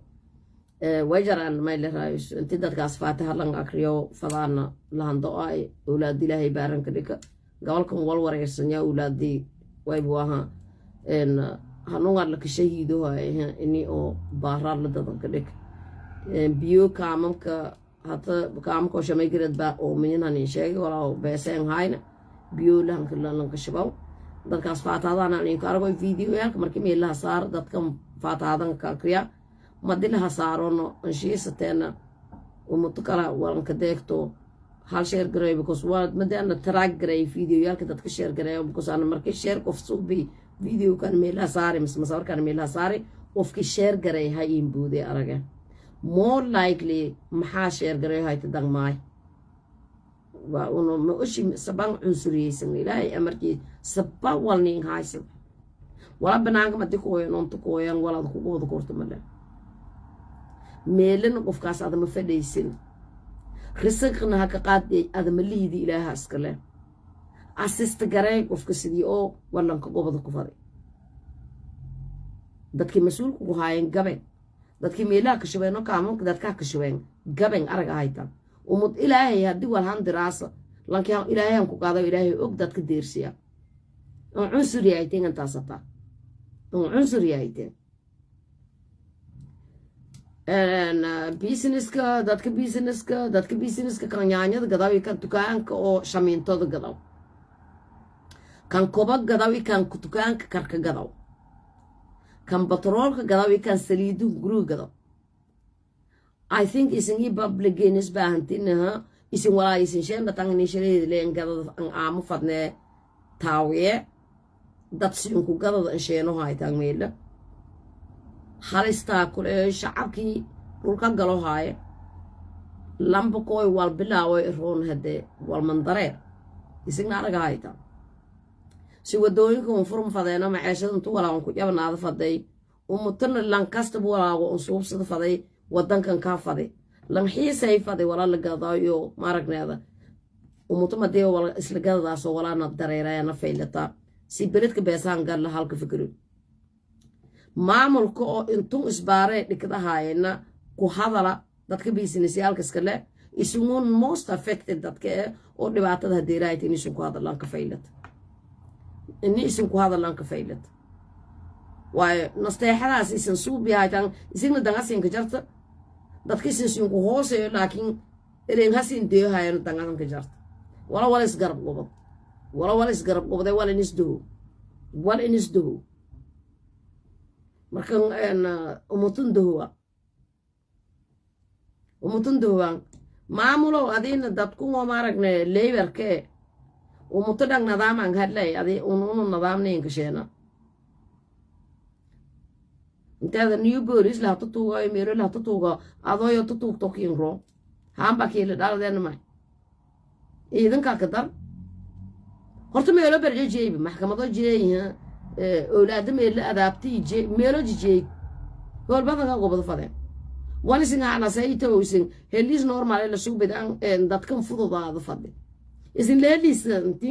وجران ما اللي رايش أنت دتقاس فاتها لان أكريو فضانا لان دعاء أولاد إلهي بارن كديك قالكم والوريسن يا أولادي ويبواها إن هنوغر لك شهيدو هاي إني أو بارار لدن كديك بيو كامك حتى كامك وشمي كرد با أو منين هنيشيك ولا بيسين هاينا بيو لهم كلهم كشباب dadkaas faataadana ninka argo videoyaalka markii meelaha saar dadka faataadan ka kriya madilaha saarono anshiisateena umudkala walanka deegto hal share garay because waa madana track garay videoyaalka dadka share garay because ana markii share qof suubi video kan meelaha saari masawir kan meelaha saari qofki share garay ha imbuude araga more likely maxaa share garay hayta dagmaay وأنا ما أشي سبان عنصرية سن إلهي أمركي سبان والنين هايسن ولا بنانك ما تكوين نون تكوين ولا تكوين ذكرت ملا ميلن قف كاس هذا مفديسن خسقنا هكا قاد هذا ملي دي إلهي أسكله أسست جراي قف كسدي أو ولا نكوب ذكفري دتك مسؤول كوهاين جبن دتك ميلا كشوينو كامو دتك كشوين جبن أرجع هايتا ومد إلهي هدي والهان دراسة لكن إلهي هم كقاضي إلهي أقدر كديرسيا عنصر يعيتين أنت سطع عنصر يعيتين أنا بيزنسكا دتك بيزنسكا كان يعني ده قضاوي كان تكان كأو شامين تود قضاو كان كوبك قضاوي كان تكان كرك قضاو كان بترول قضاوي كان سليدو قرو قضاو I think isn't public gains bahantinha isin wala isin shen batang ni shere le ngada ang amo fatne tawiye dat sin ku gada sheno haytang meel halista kul shacabki dhulka galo haye lamba koy wal bilaawo roon hade wal mandare isin araga hayta si wadooyinka furm fadeena maciishada intu wala ku jabnaada faday umutana lankasta wala oo suubsada faday ودنكن كافدي لان حيساي فدي ولا لغدايو مارغنيدا ومتمدي ولا اسلغداسو ولا ندريرانا فيلتا سي بلدك بيسان غال halka fikri maamulka oo intuu isbaare dhigda haayna ku hadala dadka businessyaalka iskale isuun most affected dadka oo dhibaatada hadeeraayeen isu ku hadalan ka faylata isu ku hadalan ka faylata way nasteexadaas isin suubiyaatan isina dangasin ka jarta dadka isin ku hooseeyo laakiin ereen hasin deehaayeen dangan ka jarta wala isgarab qobad wala isgarab qobad wala inisdo markan ana umutun dowa maamulo adina dadku ma maragne leewerke umutadang nadaaman hadlay adi unu nadaamneen ka sheena انت هذا نيو بوريس لا تطوغا يميرو لا تطوغا اضويو تطوغ توكين رو هامبا كيلو دار دين ماي ايدن كاكدر horta meelo barje jeeyb maxkamado jeeyay awlaad meel adaabti jeey meelo jeey hol badan ka gobol fadeen wali singa ana sayto isin helis normal la suubidan dadkan fududaada fadeen isin leelis inti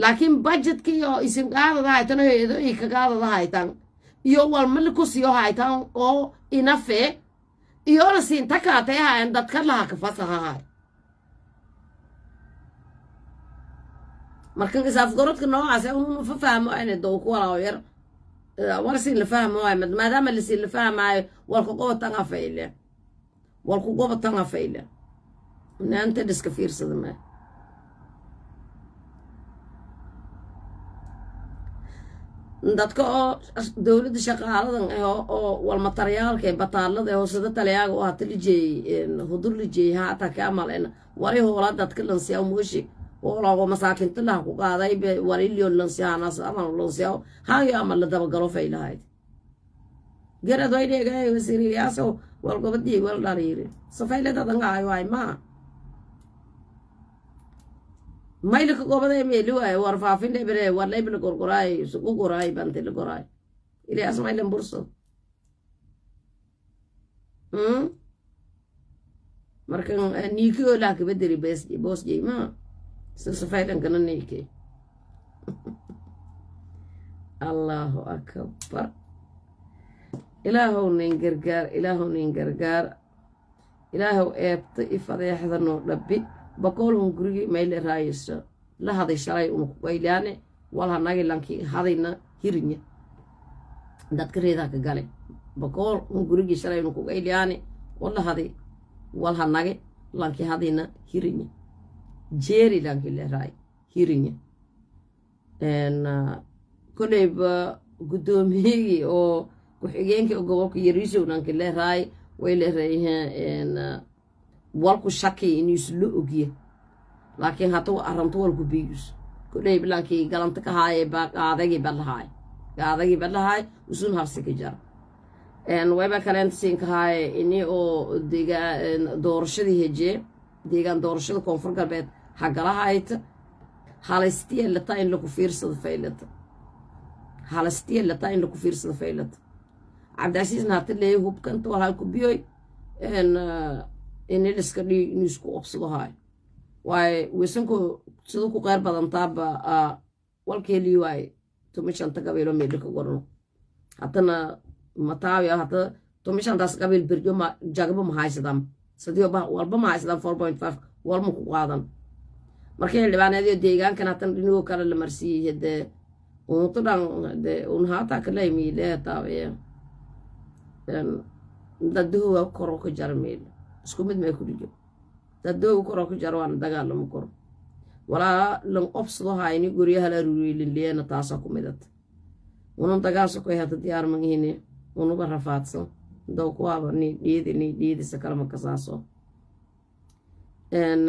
laakiin budgetkii oo isin qaadada haytan heedo ay ka qaadada haytan iyo walmal ku sii haytan oo inafe iyo la siin takaatay hayan dadka laha ka fasahay markan isaaf gorodka noocaas uu fahmo inay doo ku walaal yar warsi la fahmo ay maadaama la si la fahmaayo walku qobatan afeyle walku qobatan afeyle naanta diska fiirsada ma dadka oo dawladda shaqaaladan oo wal materiaalka bataalada oo sida taliyaaga oo hatalijay hudur lijay haata kaamal in wari hoola dadka lansiya muushi oo lagu masaakinta la ku qaaday wari liyo lansiya nas ama lansiya haayo ama la daba galo faylahayd garad way dhigay wasiiriyaaso wal gobadii wal dhariiri safaylada dangaayo ay ma maylka gobaday meelu ay war faafin lebre war leble gorgoray suuq goray bantel goray ile asmaylan burso markan niiko la ka bedeli bes boss jeyma safaydan kana niike Allahu akbar ilaahu nin gargaar ilaahu eebta ifadeexda noo dhabi بقول هنقولي ما إلى رئيس لا هذا الشيء ونقوليانه ولا ناقي لانكي هذينا هيرني دكتور هذا كقاله بقول هنقولي شيء ونقوليانه ولا ناقي لانكي هذينا هيرني جيري لانكي لراي هيرني إن كله قدومي أو كحجينك أو جوك يريسو لانكي لراي وإلى رأيه إن walku shaki inuu islu ogiye laakiin hadduu arrintu walku biyus kulay bilankii galanta ka haaye ba qaadagi balahay usun harsi ka jar wayba kaleent siin ka haaye ini oo doorashadii heje deegaan doorashada koonfur galbeed hagalahayd halistiya lata in lagu fiirsado faylata cabdicasiisna hata leeyahay hubkanta walaa ku biyoy إن الإسكالي نسكو أبصدها واي ويسنكو سدوكو غير بدن تابا والكيلي واي توميشان تقابيلو ميلكو قرنو حتى متاوية حتى توميشان تاس قابيل برجو ما جاقبو محاي سدام سديو با والبا محاي سدام 4.5 والمكو قادم مركي اللي بانا ديو ديغان كان حتى نيو كارا لمرسي هده ونطلان ده ونهاتا كلاي ميلي تاوية دادوه كوروكو جارميل isku mid ma ku dhigo dadoo koro ku jarwaan dagaalamo koro wala lan qofsado hayni guriyaha la ruulin leena taasa ku midad unan dagaaso ko hada diyaar magihine unu barafaadso doo ku aba ni dhiidi sakala ma kasaaso en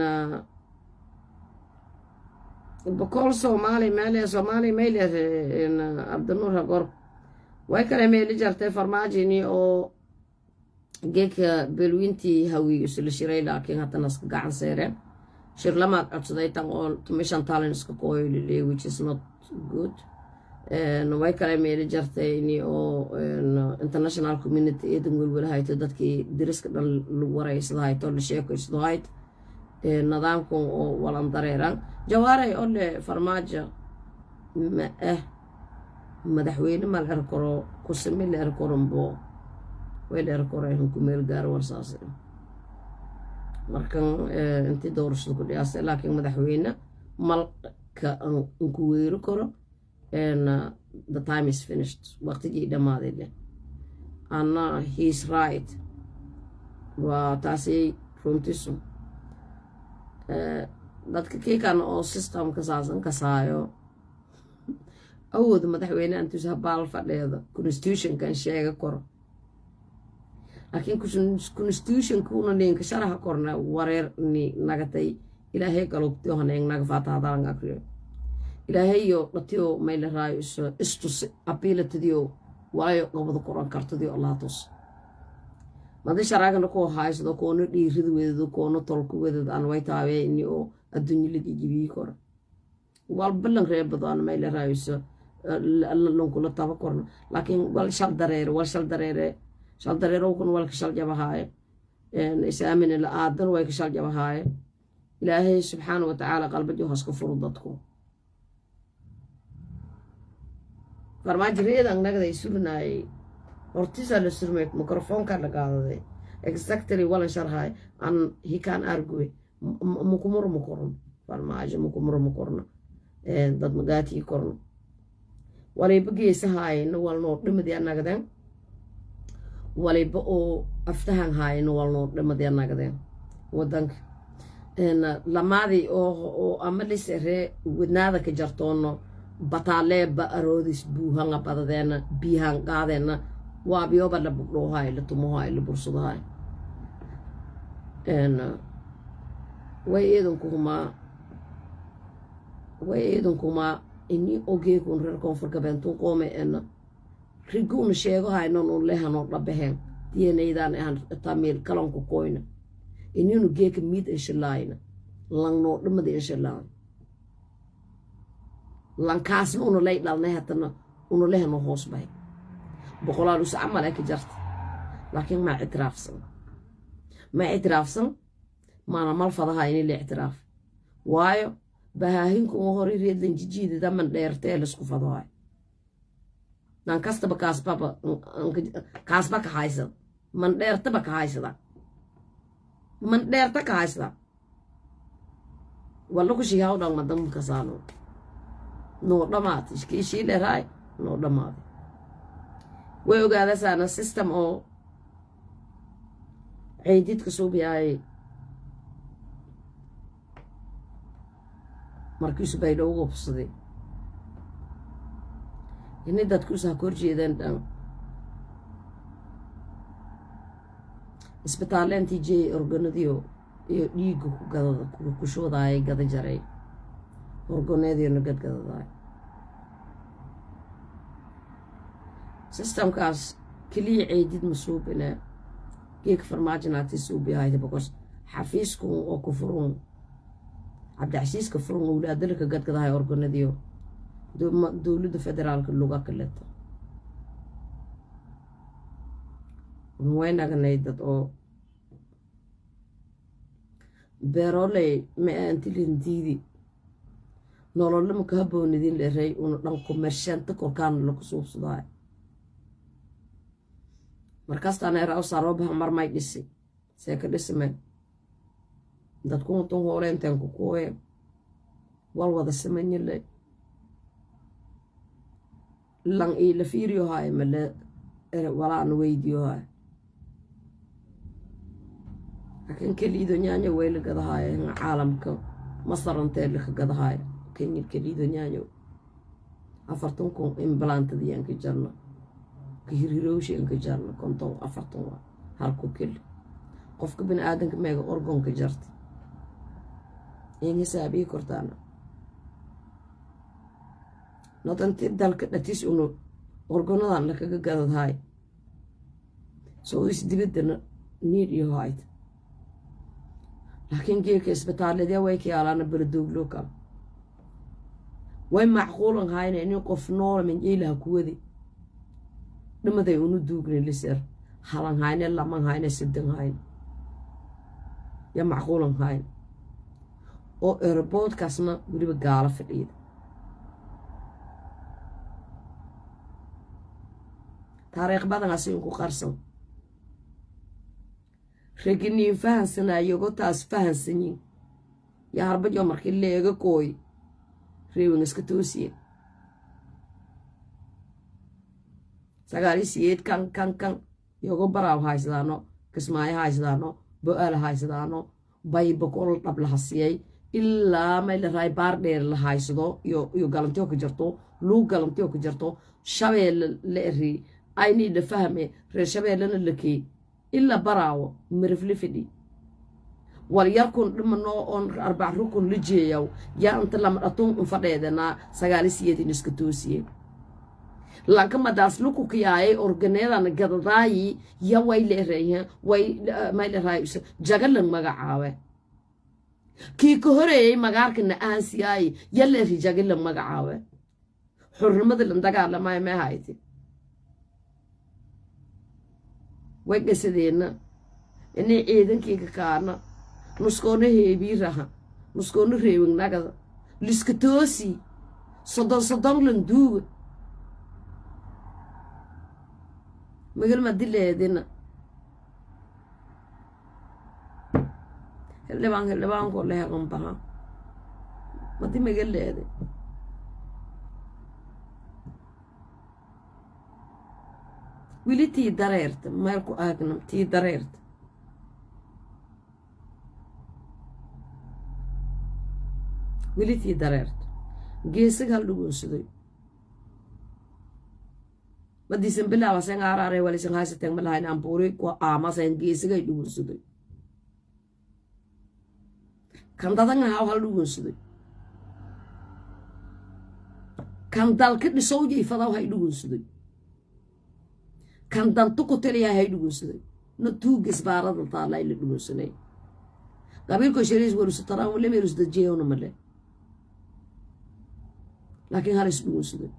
bokol Soomaali meele en Abdulnuur Hagor way kale meeli jartay farmaajini oo جيك بلوينتي هوي يسول شراي لكن حتى ناس قاعد سيرين شر لما أتصدق تقول تمشان تالنس كقوي اللي which is not good نواي كلام يرجعتني أو international community يدمجوا ولا هاي تدت كي درس كده الورا يصلها يطول الشيء يصلها نظامكم ولا نطريران جواري يقول فرماجة مدحوين ما الأركرو كسمي الأركرو بو ويل أركورهم كميل جار ورصاص مركن أنت دورش تقول يا سلا لكن مدحوينا ملك انكوير كرو and the time is finished وقت جي دماغي له أنا he's right وتاسي فهمتيسو dadka كيكان أو system كساسن كسايو أود مدحوينا أنتو سهبال فلذا constitution كان شيء كرو لكن constitution كونا لين كشرها كورنا ورير نغتي إلهي قلوبتي هنين نغفاتا هذا نغاكريو إلهي يو لتيو ميل رايس استوس أبيلت ديو ولا يقبض قرآن كارت ديو الله توس ما دي شراغ نكو هايس دو كونو ديريد ويدو كونو تولكو ويدو أن ويتاوي إنيو الدنيا اللي جيبي كورا والبلن غير بدان ميل رايس لنكو لطابا كورنا لكن والشال درير شال دريرو كن والك شال جبهاي إسامين الآدن ويك شال جبهاي إلهي سبحانه وتعالى قلب جوهس كفر ضدكم farmaajo reedan nagday surnaayay hortiisa la surmay mikrofoonka la qaadaday exactly wala sharhay an he can argue mukumur mukorno farmaajo mukumur mukorno dad magaati korno waliba geesahaayna walno dhimadi nagdan waliba oo aftahan haayna walno dhimadi nagdan wadanka lamaadi oo amalisere wadnaada ka jartoono bataalee ba aroodis buuhanga badadeena biihan qaadeena waa biyoba la bugdhoohaay la tumohaay la bursadahaay way eedankumaa ini ogeekun reer koonfur gabeentun qoome riguuna sheegahay non un lehanoo dhabaheen diyanaydan ahan tamiil kalanku koyna ininu geeka miid inshilaayna langnoo dhimada inshilaan lankaasna una lay dhalnay hatana una lehanoo hoos bahay boqolaal usa camal ay ka jarta laakiin ma ictiraafsan maana mal fadaha ini la ictiraaf waayo bahaahinku uma hori reedlan jijiidada man dheertee laisku fadahay nan kastaba kaasba ka haysada man dheertaba ka haysada man dheerta ka haysada walla ku shiihaw dhan madamka saano noo dhamaad ishii dheeraay noo dhamaad way ogaadasaana system oo ciididka suubiyaay markiisu bay dhow gobsaday ini dadkuusa ha kor jeedeen dhan isbitaaleentii jeey organadiyo iyo dhiigga ku shoodaayay gada jaray organeediona gadgadadaay systemkaas keliya ciidid ma suubine geeka farmaajinaati suubiyahayda bokos xafiisku oo ku furun cabdicasiiska furun owlaadalka gadgadahay organadiyo dowladda federaalka luga kaleto way naganay dad oo beeroley ma aantilindiidi nololama ka haboonidin leray una dhan kumershaanta korkaana laku suubsadaay markaastaan era usaroobaha marmay dhisi seeka dhisme dadkuutun hooleenteen ku kuween wal wada samanyile lan ila fiiriyohaay male walaana weydiyohaay laakiin keliido nyaanyo way la gadahaay caalamka masarantee laka gadahaay kenya keliido nyaanyo 40 kun imbalantadiyaan ka jarna kahirhirowshi aan ka jarna 40 waa halku keli qofka bini aadanka meega orgonka jarta in hisaabii kortaana nodanti dalka dhatis unu orgonadan lakaga gadadhaay soo isdibadana niid iyo hayd laakiin geeka isbitaaladya way ka yaalaana baladooglo kale way macquulan hayna inin qof noola min ilaha kuwadi dhimaday unu duugni liser halan hayne laman hayne sidan hayne ya macquulan hayna oo airportkaasna weliba gaalo fadhiida taariikh badan asiinku qarsan raginiin fahansanaayogo taas fahansanyin yaa harbajo markii leega kooy reewin iska toosiye 9 kan yogo baraaw haysadaano kismaayo haysadaano bo-aala haysadaano bay boqol dhab la hasiyay ilaa may la raay baar dheer la haysado iyo galantiyo ka jarto luu galantiyo ka jarto shabeelle la eri ayni la fahme reer shabeellena lakey ilaa baraawo mirifli fidhi wal yarkun dhimano on 4 rukun la jeeyaw yaa inta lama dhatun fadheedanaa 9 iska toosiye lanka madaas luku kiyaay organeedana gadadaayi ya way leereeyeen way may leeray jagalan magacaawe kii ka horeeyay magaarkana aansiyaay ya leeri jagalan magacaawe xurrimada la dagaalamay ma hayte way gasadeena inay ciidankii ka kaana nuskoona heebiiraha nuskoona reewin nagada liska toosi sodon landuuga مقل ما دلي دينا اللي بان كلها قنبها ما دي مقل دي ويلي تي دريرت مالكو آقنم تي دريرت ويلي تي دريرت جيسك هالدوغو سدوي بدي سنبلا واسين عراري ولي سن هاي ستين ملاهي نامبوري كو آما سين جيسك هالدوغو سدوي كان دادن هاو هالدوغو سدوي كان دالك دي سوجي فداو هالدوغو سدوي كان دانتوكو تليا هالدوغو سدوي نتوغ اسبارة طالع اللي دوغو سنين قابلكو شريز ورسو تران ولا ميرس دجيونو ملي لكن هالس دوغو سدوي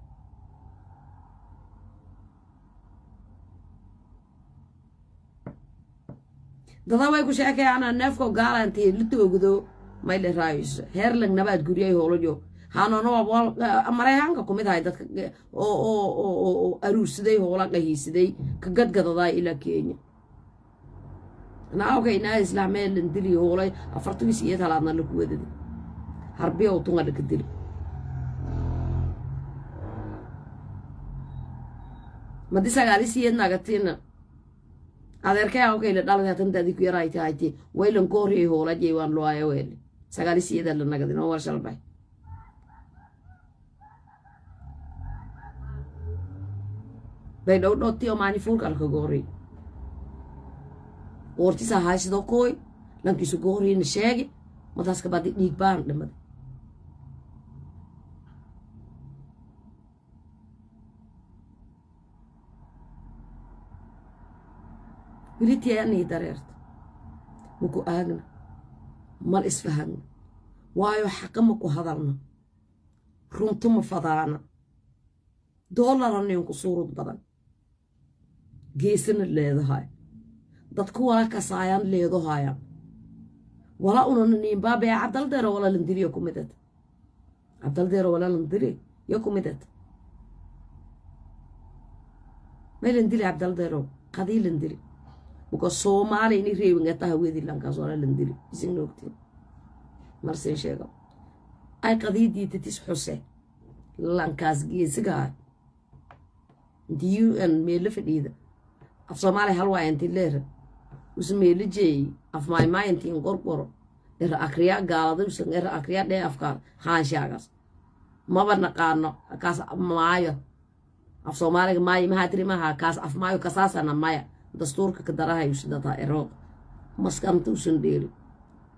dadaa way ku sheekayaan neefko gaalantii la toogdo mayle raayis heerlang nabaad guriyay hoolojo haanono marayhanka kumid ahay dadka oo aruursaday hoola qahiisiday ka gadgadadaa ilaa Kenya naawkay naa islaameen dili hoolay 48 halaadna la kuwadada harbiyo tunga la kadil madisa gaadisiyeed nagatina adeerkay awkay la dhalay tantaadi ku yaray taaytay waylan koori hoola jeewan loo ay weel sagaalisiyeed la nagadino war shalbay bay dhow dhoti oo maani fuulka ka goori ortisa haysido koy lankiisu goori in sheegi madaas ka badi dhiig baan dhimad وليتي أني دريرت مكو آجنا مال إسفهان وايو حكمكو هذرنا رمتم فضانا دولار أني ينقصورو بدن جيسن اللي هاي دتكو ولا كسايان اللي هاي ولا أنني بابي عبدال دير ولا لندري يكو مدد عبدال دير ولا لندري يكو مدد ما لندري عبدال ديرو قدي لندري بكو Soomaali ini reebin ata hawedi lankaas wala landiri isin noogtiin marsen sheego ay qadiidii tatis xuse lankaas geesiga diyu an meel fadhiida af Soomaali halwa inti leer usmeeli jeey af my inti qorqoro er akriya gaalada usan er akriya dhee afkaar haan shaagas maba naqaano kaas maayo af Soomaaliga ma hatri ma kaas af maayo kasaasana maya دستورك كدراها يوسدتها إيروق مسكنتو سنديري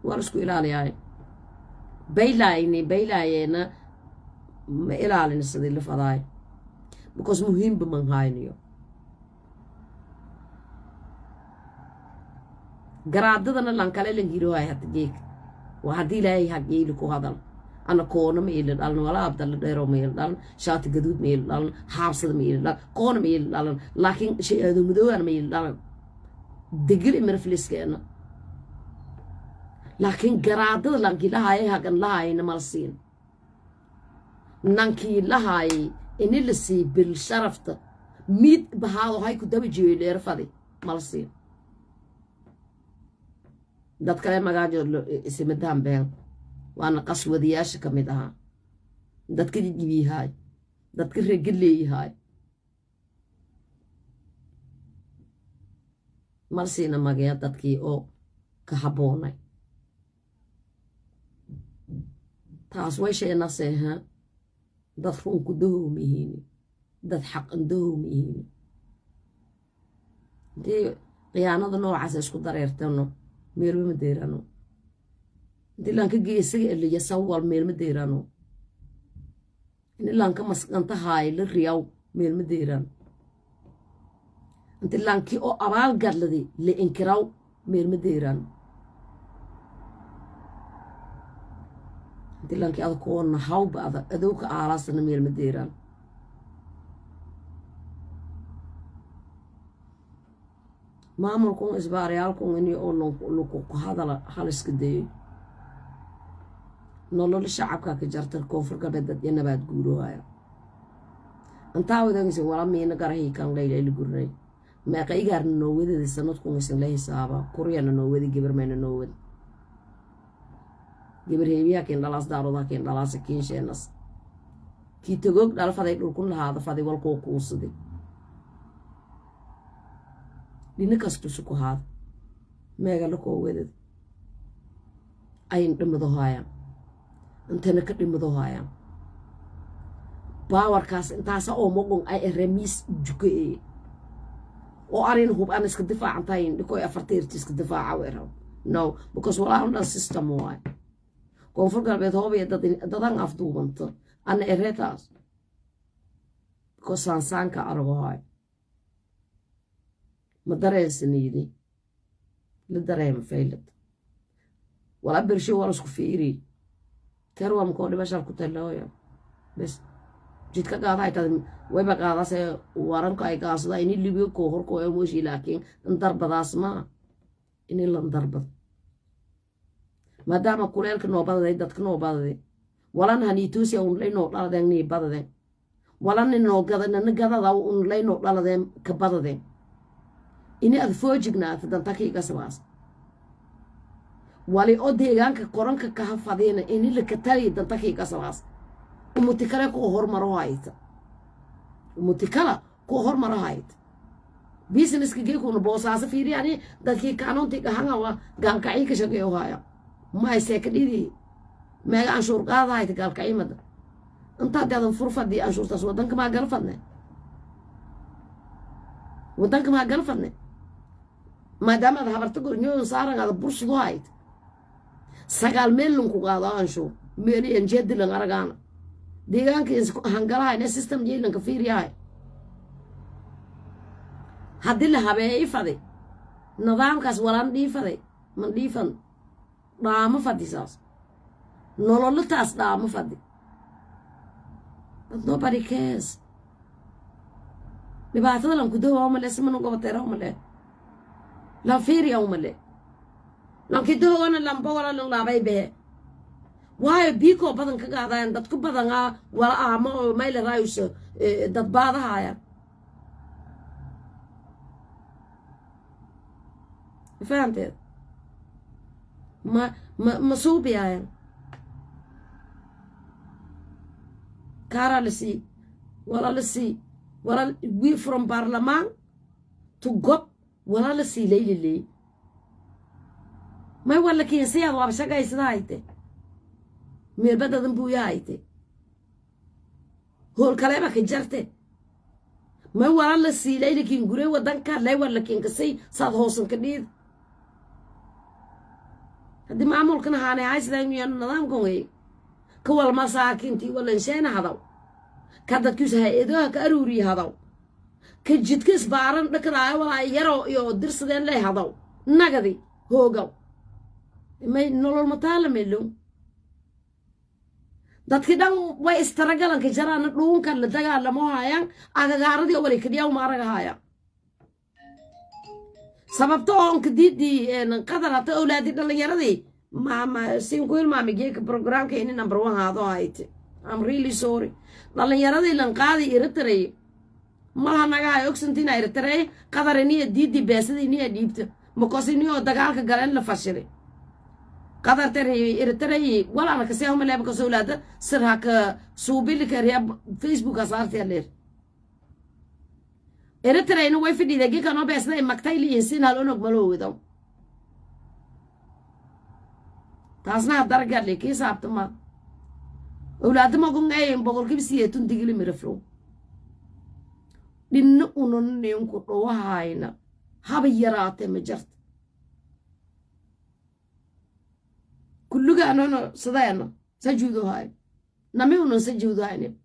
ورسكو إلالي بيلاينا ما إلالي نسدي اللي فضاي بكوز مهم بمن هاينيو قرادتنا لانكالي لنجيرو هاي هتجيك وهدي لاي هجيلكو هذا أنا كون ميل دالن ولا عبد الله ديرو ميل دالن شات جدود ميل دالن حافظ ميل دالن كون ميل دالن لكن شيء هذا مدور ميل دالن دقيق من فلوس كأنه لكن قرادة لانكي لهاي هكذا لهاي نمارسين نانكي لهاي إن اللي سي بالشرفت ميت بهذا هاي كده بيجي اللي رفضي مارسين ده كلام ما قاعد اسم الدم بين وأنا قصوى دياش كمدها دتك جيبي هاي دتك رجلي هاي مرسينا ما جاء دتكي أو كحبوني تاس ويش نصيحة دفرون كدهم يهيني دت حق عندهم يهيني دي قيانة نوع عساس كدريرتنو ميرو مديرانو دي لانك جيسي اللي يصور ميل مديرانو إن لانك مسكنت هاي للرياو ميل مديران انت لانك او أبال قرلدي لإنكراو ميل مديران انت لانك أذكونا هاو بعض أذوك آلاسنا ميل مديران ما أمركم إسباريالكم إني أقول لكم هذا حالس كدي nolol shacabka ka jartar koonfurka dad nabaad guuro haya anta wadaagaysa wala meena garahay kan leeyay gurnay ما قيقار نوودي دي سنتكم اسن ليه سابا كوريانا نوودي جبر مين نوود جبر هيبيا كين دلاس دارو كين دلاس كين شينس كي تجوك دار فدي دولكون هذا فدي والكو كوسدي لنكستو سكو هذا ما قال لكو ودد أين دمدو هايا أنت نكدمدو هايا باور كاس أنت هسا أو مقون أي رميس جوكي أو أرين هوب أنا اسك دفاع عن تاين لكو أفرتير تسك دفاع عويرهم no because ولا عندنا سيستم واي كونفور قلبي هوبي دادان أفدو بنت أنا إريتاس because سانسانكا أرغو هاي مدرين سنيدي للدرين فيلت ولا برشو ولا سكفيري تروى مكوني بشر كتلويا بس جيت كقاضي تدم ويبقى قاضي سه وارنك أي قاصدا إني اللي بيو كوهر كوي موشي لكن انضرب داس ما إني اللي انضرب ما دام كلالك نوباد ذي دتك نوباد ذي ولا نهنيتوسي أون لي نوب لا ذي ني باد ذي ولا ننوق ذا ننقذ ذا أون لي نوب لا ذي كباد ذي إني أذفوجنا تدن تكي قسواس ولي أوديغانك قرنك كهفادين إني اللي كتالي دن تكي قسواس ومتكلا كو هرمر هايت ومتكلا كو هرمر هايت بيزنس كي يكون بوساس فيري يعني دكي كانون تيكا هانغا قال كعي كشقيو هايا ما يسيكدي دي ما أنشور قاضي هايت قال كعي مدى انت دادن فرفة دي أنشور تسوى دنك ما قال فدني ودنك ما قال فدني ما دام هذا هبرتقول نيو صار هذا برش ضايت سقال ميلون كو قاضي أنشور ميلي انجد لن أرغانا ديغان كيس هنقلها إن السيستم جي لن كفيري هاي هدي لها بيه فدي نظام كاس ولان دي فدي من دي فن دام فدي ساس نولو تاس دام فدي but nobody cares لبعثنا لهم كدوه هم اللي اسمنوا قبطيرا هم اللي لا فيري هم اللي لهم كدوه وانا لهم بورا لهم لا بي بيه واي بيكو بدن كقاضاين دادكو بدن ولا آمو ميل رايوس داد باضا هايا فهمت ما صوبي هايا كارا لسي ولا we from برلمان to go ولا لسي ليلي ما ولا كين سياد وابشاقا يسدايته مير بدا دنبو يايته هو الكلامة كجرته ما ولا لسي ليلي كين قري ودنكا لا ولا كين كسي صاد هوسن كديد هدي معمول كنا هاني عايز دايما النظام كوني كوال مساكين تي ولا إنسان هذا كذا كيس هيدا كأروري هذا كجد كيس بارن لكن ولا يرو يدرس ذن له هذا نقدي هو جو ما نقول المطالب ملهم ده كده ويسترجلن كجران نقولون كان لدجا لما هايان أجاردي أولي كديا وما رجع هايان سببتهم كديدي إن قدرت أولادي اللي يردي ما سينقول ما ميجيك برنامج كأني نمبر 1 هذا هايت I'm really sorry اللي يردي لنقاضي إرتري ما هنجا يوكسنتينا إرتري قدرني ديدي بيسدي نيا ديبت مقصني ودجالك جران لفشري قدر تري إرتري ولا أنا كسيهم اللي بقص أولاده سرها كسوبي اللي كريا فيسبوك أصارت يالير إرتري إنه ويفي دي دقيقة كانوا بيسنا مكتايلي إنسان هالونك ملوه ده تاسنا هدرجة لي كيس أبتما أولاد ما قوم أيام بقول كيف سيئتون تيجي مرفلو لأنه أنون يوم كروه هاينا هبيرات مجرد كل جا أنا صدقنا سجودو هاي نمي أنو سجودو هاي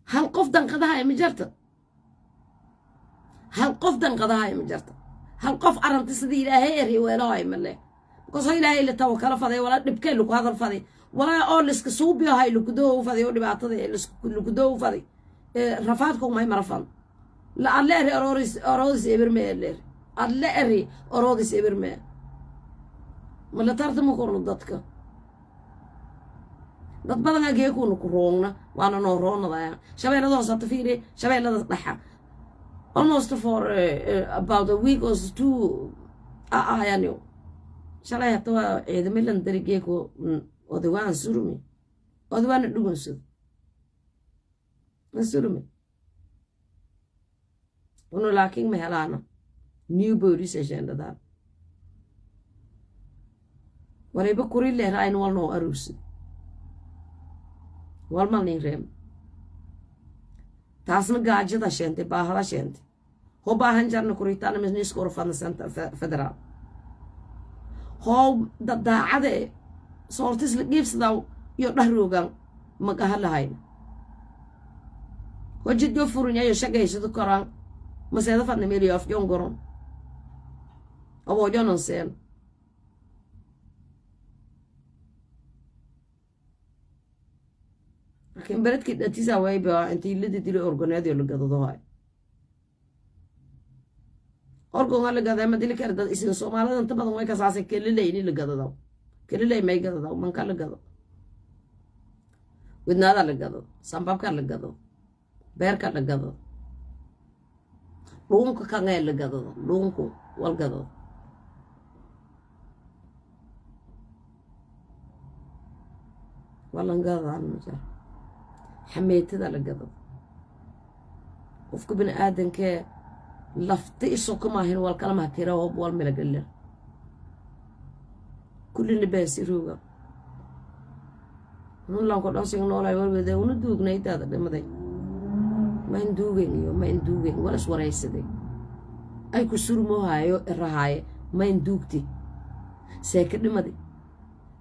هل قفدن قضاء هاي مجرد هل قفدن قضاء هاي مجرد هل قف أرنت سدي إلهي ولا هاي ملأ قصي إلهي اللي توكل فذي ولا نبكي لك هذا الفذي ولا أولس كسوبي هاي لكدوه فذي ودي بعطيه لكدوه فذي رفعتكم ما هي مرفان لا الله أرودس إبرمي الله أرودس إبرمي ما لا ترتم كورن ضدك dad badan geekuuna ku roogna waana noo roonadaya shabeellada hoose hata fiiri shabeellada dhexa almost for about a week or two ayani shalay hata waa ciidamilan dari geeku odawaan surumi odawaana dhugunsado surumi uno laakiin ma helaana new bodies agendadaan waliba kuri leerayn walnoo aruusi walmalnin reem taasna gaajada sheentay baahada sheentay ho baahan jarna kuritaana misniiska urfadna center federal how daacade soortis la giibsadaw iyo dhahroogan magaha lahayn wajid yo furunyayo shaqaysado koraan maseeda fadna meeliyo afjoon goron awoojonan seen laakiin beledkii dhatiisa wayba intii lidi dilo orgoneedio la gadado hay orgonga la gadaa madili kar dad isin Soomaalida inta badan way ka saasay kelileyni la gadado keliley may gadado manka la gado wadnaada la gado sambabka la gado beerka la gado dhuunka kangay la gado dhuunku wal gado walan gadaan maja xameetada la gado qofka bini aadankee lafta isoo kama ahin wal kala mahkira oo wal milagalir kulli baasiruga nulan ko dhansing noolay walwada una duugnaytaada dhimaday ma induugen walas waraysaday ay ku surmoohayo irahaaye ma induugti seeka dhimaday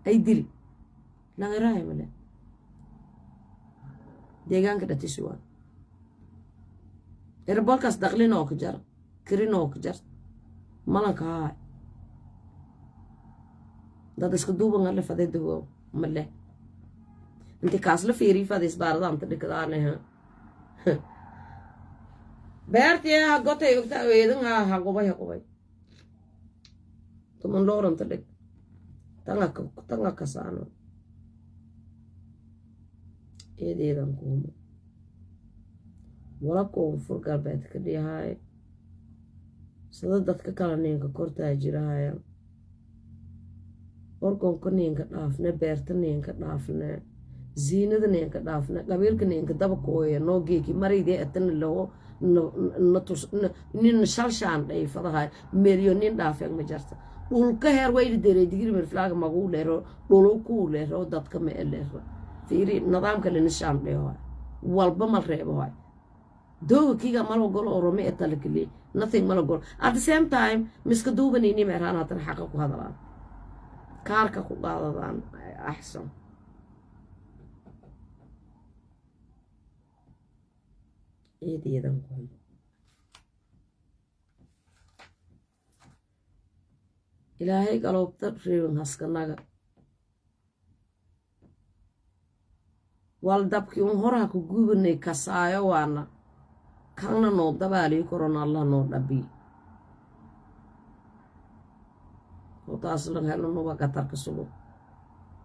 ay dili langirahay male deegaanka dhatisuwaan irbolkaas daqlin oo ka jar kirin oo ka jar malanka haay dad iska duuban alle faday dawo male inti kaas la fiiri faday isbaarada anta dhikadaanaha beertii ha gotay ogta weedan ha qubay tuman looranta dhig tanga kasaano eedeedan kuuma wala koonfur galbeed ka dhihaay sida dadka kala ninka kortaa jirahaya orgonka ninka dhaafne beerta ninka dhaafne ziinada ninka dhaafne qabiilka ninka dabaka ooya noo geeki maridee atana laho nin shalshaan dhayfadahay meriyo nin dhaafeeg ma jarta dhulka heer wayli deray digir mirflaaga maguu leero dhulu kuu leero dadka ma eleero fiiri nidaamka linishaan dheeho walba mal reebo hay dooga kiga malo golo orome etalakili nothing malo golo at the same time miska duubanini meeraan hatan xaqa ku hadalaan kaarka ku qaadadaan axsan eedeedan ku ilaahay galowbta reeban haskanaga wal dabkii un horaa ku gubanay kasaayo waana kanna noo dabaalii korona allah noo dhabii oo taas lan helo nuba qatarka sugo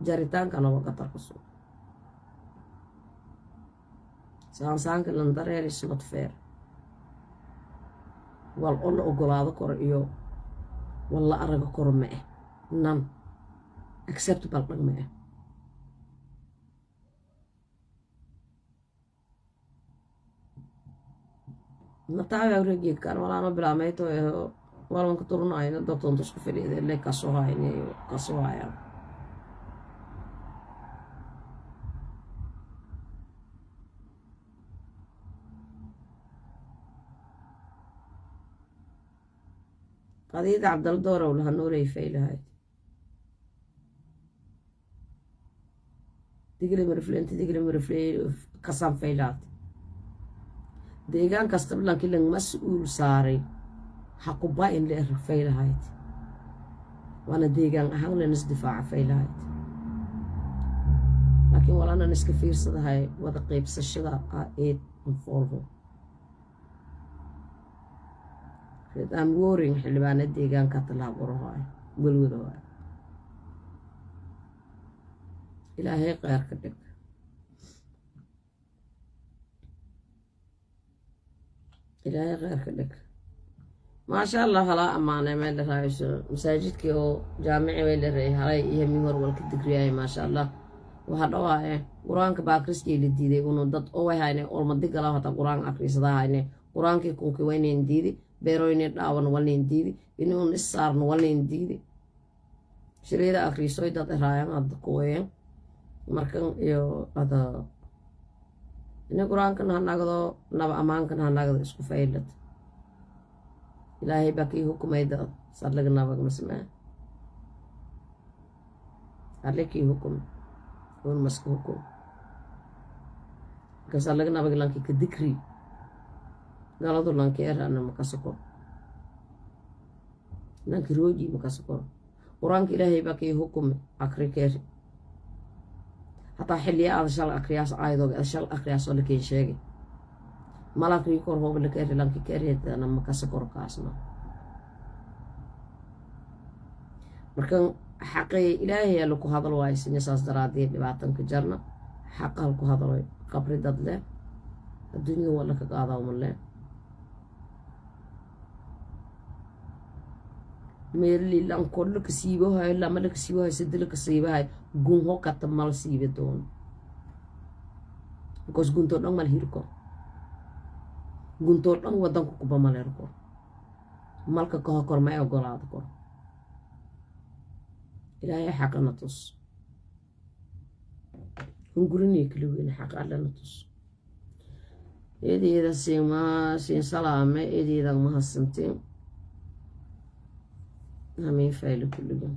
jaritaanka nuba qatarka sugo saansaanka lan dareer is not fair wal on ogolaado kor iyo walla araga kor ma ah nan acceptable dhag ma ah mataaga reegi kan walaano bilaameyto walan ku turnaayna dadon tusku fadhiide le ka soo haynayo ka soo haya qadiida Cabdal Doorow la nooray faylahay digri marflent kasam faylaat deegaan kasta dhankii lang mas'uul saaray حقوبا إن لي رفيلة هايت وأنا ديجان أحاول نس دفاع فيلة هايت لكن ولا أنا نس كثير صد هاي وذا قيب سشدا قائد مفورهم I'm worrying حلي بان ديجان كتلا بروهاي بلوده هاي إلهي غير كدك إلهي غيرك لك ما شاء الله خلا أمانة ما اللي رايش مساجد كيو جامعي ولا رأي هاي يهمي ورول كدقرياي ما شاء الله وهذا واي قرآن كباكرس كي لديدي ونو دات أوي هايني أول قلا هتا قرآن أكريس دا هايني قرآن كي كون كي وينين ديدي بيرويني داوان ولين ديدي إنو نسار نولين ديدي شريدا أكريسوي دات رايان هاد كوين مركن يو هذا إنه قرآن كان هناقضو نبا أمان كان هناقضو اسكو فايلت إلهي باكي حكم ايدا صار لك نبا مسمع عليكي حكم ون مسكو حكم كسر لك نبا لانكي كذكري غلطو لانكي أنا مكسكو لانكي روجي مكسكو قرآن إلهي باكي حكم أكري كيري حتى حلي هذا شال أكرياس أيضا شال أكرياس ولا كين شيء ملاك يكون هو اللي كيري لانكي كيري أنا مكسكور كاسنا مركن حقي إلهي لكو هذا الوايس نساس درادي ببعتن كجرنا حق لكو هذا الواي قبر دادله الدنيا ولا كقاضا ومن له ميرلي لان كل كسيبه هاي لما لك سيبه هاي سدل كسيبه هاي قوم هو كتمال سيبه دون because guntor dong mal hirko guntor dong wadang ko ba malerko mal ka ko kor may ogolaad ko ilaahay xaq natus hungurini kliwin xaq alla natus eedida sima sin salaame eedida ma hasantiin همين فايل كله